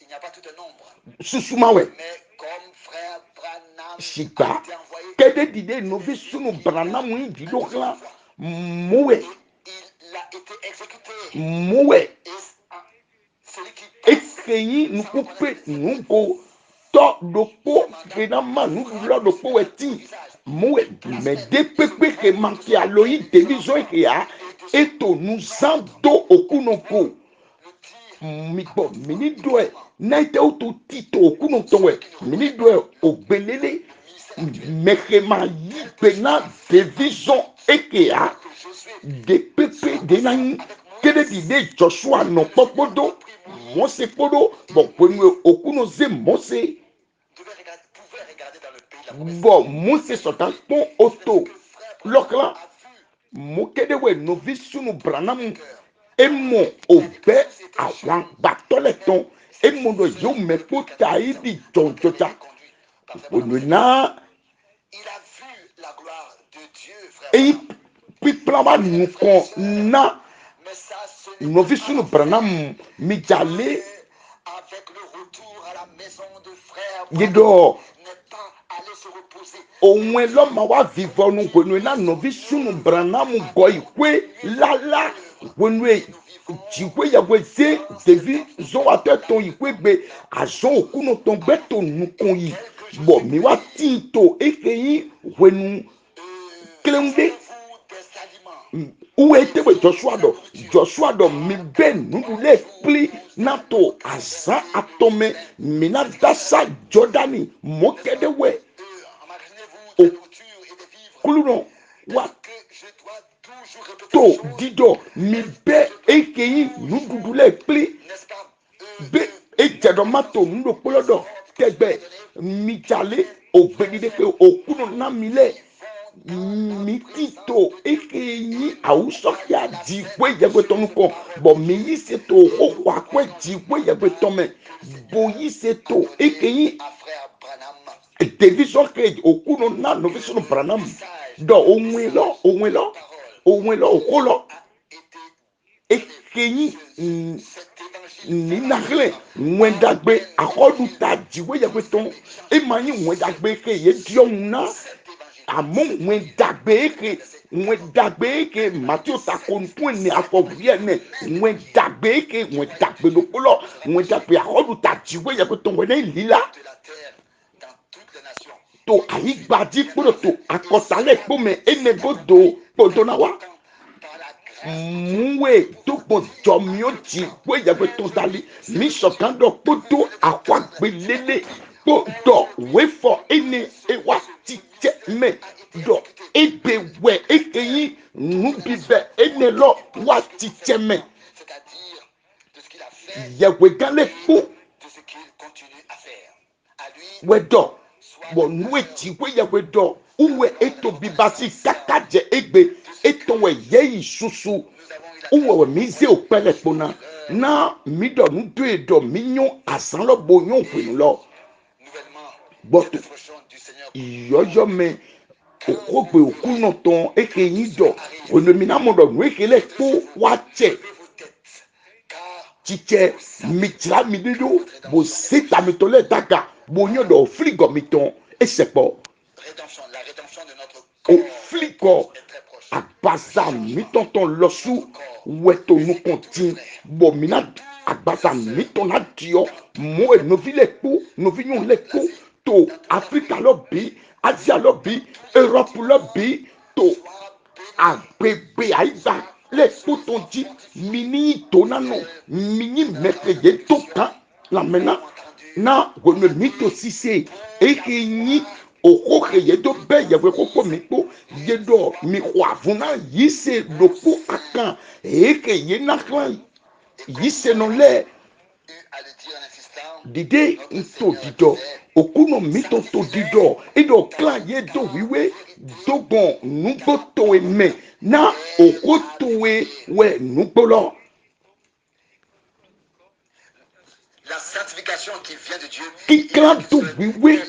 Speaker 1: Il n'y a pas tout un nombre.
Speaker 2: susumawe
Speaker 1: Mais comme frère Branham
Speaker 2: shigba
Speaker 1: a été envoyé,
Speaker 2: kede dide novi sunu branamu idido kla mowe
Speaker 1: il a été exécuté.
Speaker 2: mowe
Speaker 1: Et celui qui pense
Speaker 2: ekeyi nukupe nugo tɔ dokpo kenama nuɖuɖu dokpo weti mowe mede kpekpe ke manke alo yi television ke ya eto nuzan do okunoko mi gbɔ mini dɔɛ n'ayite o to tito okunu tɔwɛ mini dɔɛ ogbelele mɛkɛma yi gbena division ekea de pepe de nanyi kede di de Joshua nɔ kpɔkpɔdo mɔse kpɔdo bɔn pɛnu okunu ze mɔse bɔn mɔse sɔta kpɔn oto lɔkla mɔ kede wɛ novi sunu branamu emo obɛ àwọn gbatɔlɛ tɔn emo do yewo mɛ kpo ta yi di jɔnjɔta pɛnu na eyi pípla wa nu kɔn na novi sunu branamu mijale yidɔ òun lọ́mọ wa vivɔnu pẹ̀lú iná novi sunu branamu gɔ ìwé lala pẹ̀lú jìwé yàgò ṣe devi zɔwatɛ tɔn ìwé gbé azɔ òkúnu tɔn gbɛtɔ nukun yìí bɔn mi wa tí to eke yìí wẹnu kéléwé uwe tewe Joshua dɔ mi bɛ nudule kpli nato azã atɔmɛ mina dasa Jɔdani mɔkɛdɛwɛ okulunɔ wa to didɔ mi bɛ eke yi nududule kpli bɛ edzɛdɔma to nudokpolɔdɔ tɛgbɛ mijale ogbedide ke okunu na mi lɛ. Mi tito eke yi awusɔfia dzikpe yɛgbɛtɔnu kɔ bɔn mi yi se to xɔxɔ akpɛ dzikpe yɛgbɛtɔmɛ bo yi se to eke yi devi sɔke okunu na novi sunu branam dɔ ohun lɔ okolɔ eke yi ninahle ŋuɛdagbe akɔduta dzikpe yɛgbɛtɔ ema yi ŋuɛdagbe ke ye diɔnu na. Àmọ́ ŋun dàgbé eke Matthew takonfún ẹni afọwúyẹ ẹni ŋun dàgbé eke ŋun dàgbé lókòlò ŋun dàgbé àkọlùtà jíwé yẹ kó tó wọn ní lílá tó àyígbàdí kúrò tó àkọsálẹ̀ kpọ́mẹ ẹnẹgọdọ kpọdọ náà wá muwe tó gbọ́n jọmíọ́ jíwé yẹ kó tó dálé mi sọ̀kan dọ̀ kpọ́dọ̀ àkọ́gbélélẹ̀ kpọ́dọ̀ wẹ́fọ̀ ẹni ẹwà títẹ̀ mẹ́ dọ̀ ebe wẹ̀ eke yi nubi bẹ ene lọ wá títẹ̀ mẹ́ yẹ̀wé gálẹ̀ kpó wẹ́dọ̀ wọ̀ nuwe jíwé yẹ̀wé dọ̀ uwe eto bibasi kaka dze egbe eto wɛ yeyi susu uwe wɛ mi ze okpɛlɛ kpona na mi dɔ nudo yi dɔ mi nyo azã lɔ bo nyo hwenu lɔ gbɔto iyɔyɔ mɛ okogbe okunɔtɔn eke yi dɔ onomina mo dɔ nu eke lɛ kpo wa tsɛ tsitsɛ mitsra mi de do bo se tamitɔ lɛ daga bo nyo dɔ fili gɔmitɔn esɛ kpɔ. Ofliko agbasa mitɔntɔn lɔsu wɛto nukɔntin bɔn mina agbasa mitɔn la diɔ mo enovi lɛ kpo novi nyɔnu lɛ kpo to Afrika lɔ bi Asia lɔ bi Europe lɔ bi to agbegbe ayiba lɛ kpo tɔn dzi mini to nanɔ mini mɛkɛyɛ to kan lamɛna na wòle mi to sise eke nyi. Okoke yedo bɛ yɛwɛ koko mi kpo yedo mi xɔ avuna yi se loko akan eke ye nakla yi se no lɛ dide nto didɔ okuno mi to didɔ edo kla ye do wiwe dogbɔn nugbo towe mɛ na oko towe wɛ nugbo lɔ.
Speaker 1: La sanctification qui vient de Dieu.
Speaker 2: Kikla do wiwe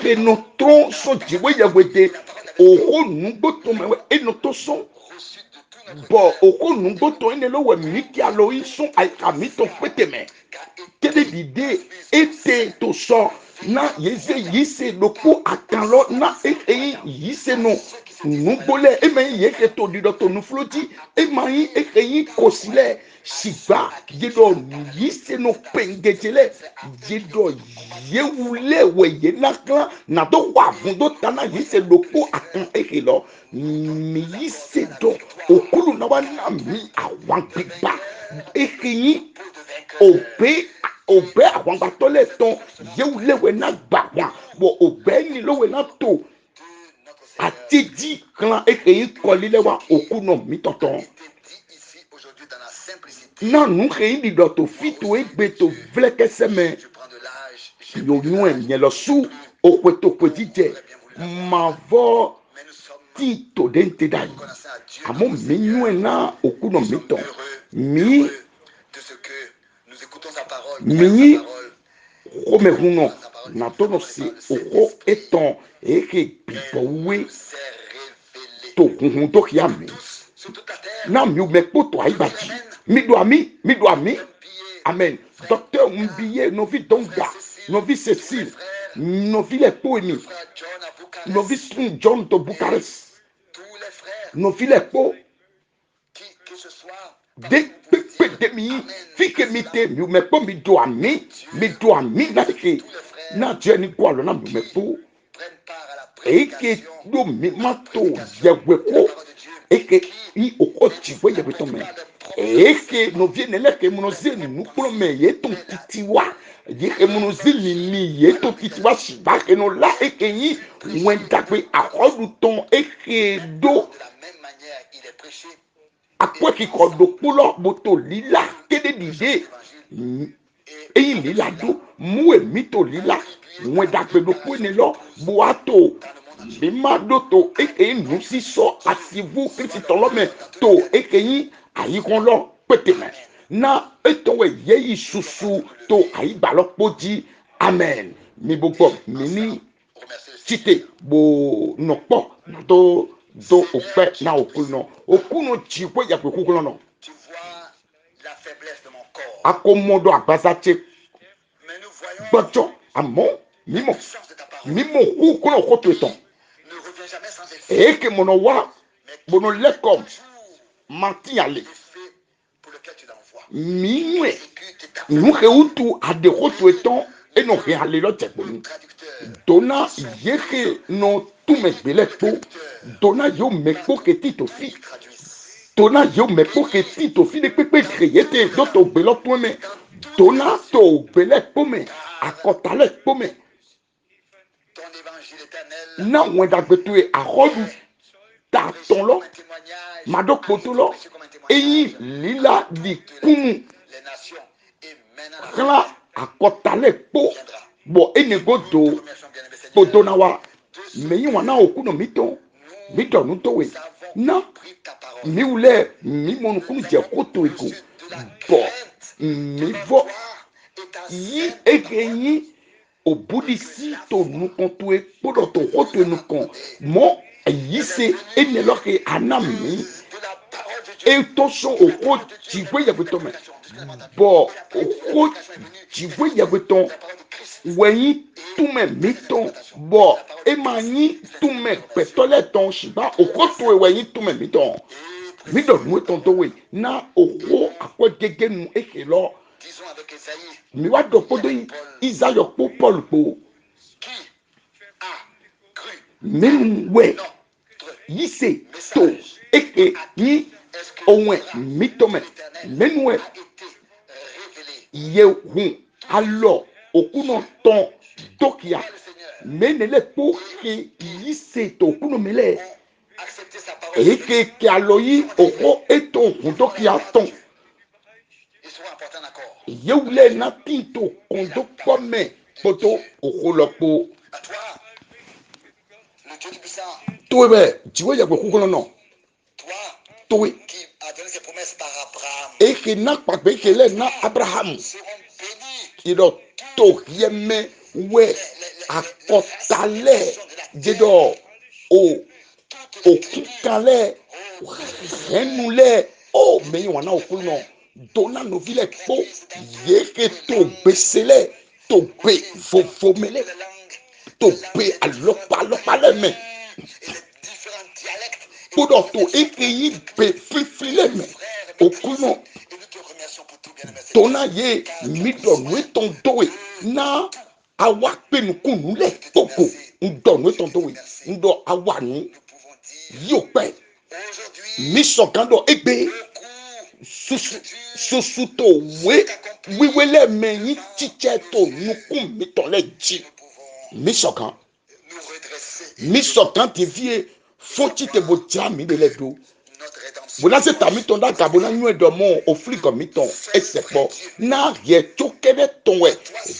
Speaker 2: enotron so jiwe yawede oko nugboto mewe enoto so bo oko nugboto enelo we miki alo isun aikami to peteme kede dide ete to so na yese loko akanlo na yise no nugbole eme yeke to dido to nufloti emayi ekeyi kosile sigba yedo yise no pengejele yedo yewule we yenakla na do wa vundo tana yise loko akan ekelo mi yise do okulu na wa na mi awan bigba ekeyi obe àwọn gbàtọ́ lẹ̀ tán yéwu léwe náà gbà wọn bọ̀ obe ni lówe náà tó àti jí kan èké yìí kọ́lé lẹ́wà òkú náà mi tọ̀tọ̀ náà nù kéyìn dìdọ̀ tó fi tó égbé tó vlẹ́kẹsẹ́ mẹ́ yòóyún ẹ̀ yẹn lọ sú òpètòpè jíjẹ mà vọ́ tí tòde ń tẹ dà yìí àmọ́ mi yún ẹ̀ náà òkú náà mi tọ̀ mi yín xɔme hun nɔ natɔnɔ si oxɔ etɔn eke bibɔwe to hunhun to kia mi na mi mɛ kpoto ayi ba dzi mi do ami amen docteur nbiye nɔvi dɔnga nɔvi cecile nɔvi le kpo emi nɔvi sun john to bukarest nɔvi le kpo de kpekpe de mi fike mi te mi me kpo mi do ami na ke na je ni kwa lo na mi me kpo eke do mi ma to yewe ko eke i oko chiwe yewe to me eke no viene le ke muno ze ni nuklo me ye to titiwa ye ke muno ze ni ye to titiwa shi ba ke no la eke yi wen dagbe akodu ton eke do akpɔ kikɔ do kpolɔ moto lila kéde dìde eyi lila do mu emi to lila ŋun dagbe do kpo ne lɔ boa to bima do to eke nu sisɔ asivu kristitɔ lɔ mɛ to eke yi ayikɔn lɔ pété mɛ na etɔwɛ yeyi susu to ayigba lɔ kpodzi amen mi gbogbo mi ni tite bo nɔkpɔ nato do okpɛ na okunu tsi ko yakpe kukulu nɔ akomɔdɔ agbazatse gbɔdzɔ amɔ mimɔ kukulu koto etɔn eke mɔnɔ wa bono lɛkɔm matiale miŋue nuhe utu ade koto etɔn eno he ale lɔ dze gbonu dona yeke nɔ tume gbelɛ kpo dona yo me kpo keti to fi dona yo me kpo keti to fi de kpekpe xeyete do to gbelɔ tó me dona to gbelɛ kpo me akɔta lɛ kpo me na wɔn dagbeto ye axɔdu ta tɔn lɔ mado kpoto lɔ eyi lila di kunu xlã akɔta lɛ kpo bɔn enego do kpoto na wa mɛ yi wana oku nɔ mi tɔ nuto we na mi wulɛ mi mɔnukunu jɛ koto ego bɔn mi vɔ yi eke yi obudisi to nukɔn to e kpɔdɔ to koto nukɔn mɔ yi se ene lɔ ke ana mi eto sɔn oko dziwe yɛgbɛtɔ mɛ bɔn oko dziwe yɛgbɛtɔ wɛnyi tume mi tɔn bɔn ema nyi tume gbɛtɔlɛ tɔn siba okoto wɛnyi tume mi tɔn mi dɔ nu etɔn to we na oko akɔdege nu eke lɔ mi wa dɔ kpodo izayɔ kpo paul kpo menu wɛ yise to eke nyi ohun mi tɔmɛ menu wɛ yehu alɔ okuno tɔn dɔkia menele kpo ke yi se to okuno mele eke ke alɔ yi oko eto okun dɔkia tɔn yewule na ti to kondo kpɔmɛ kpoto oko lɔ kpo towe bɛ dziwe yagbe kukulɔ nɔ towe eke na kpagbe eke lɛ na abraham idɔ to yɛmɛ wɛ akɔtalɛ dzedɔ o okutalɛ hɛnulɛ o mɛyin wana okulu nɔ dona novi lɛ kpo yeke to bese lɛ to be vovome lɛ to be alɔkpalɔkpa lɛ mɛ kpɔdɔ to eke yi be fifli lɛ mɛ okulu nɔ tona ye mi dɔ nu etɔn doe na awa kpenukunu lɛ kpoko ŋdɔ nu etɔn doe ŋdɔ awa nu yio pɛ mi sɔgan dɔ egbe susu to we wiwele menyi titche to nukum mitole ji misokan
Speaker 1: nous redresser
Speaker 2: misokan devie foti te botia mi de ledo
Speaker 1: notre rédemption.
Speaker 2: bona se tami ton da gabona nyu do mo ofli ko mi ton esepo na ye chokede tonwe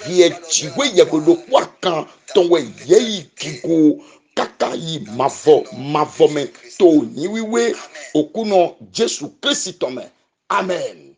Speaker 2: ye jiwe ye bodo kwa kan tonwe ye ikigo kaka yi mavo me to niwiwe okuno Jesu Kristo me amen.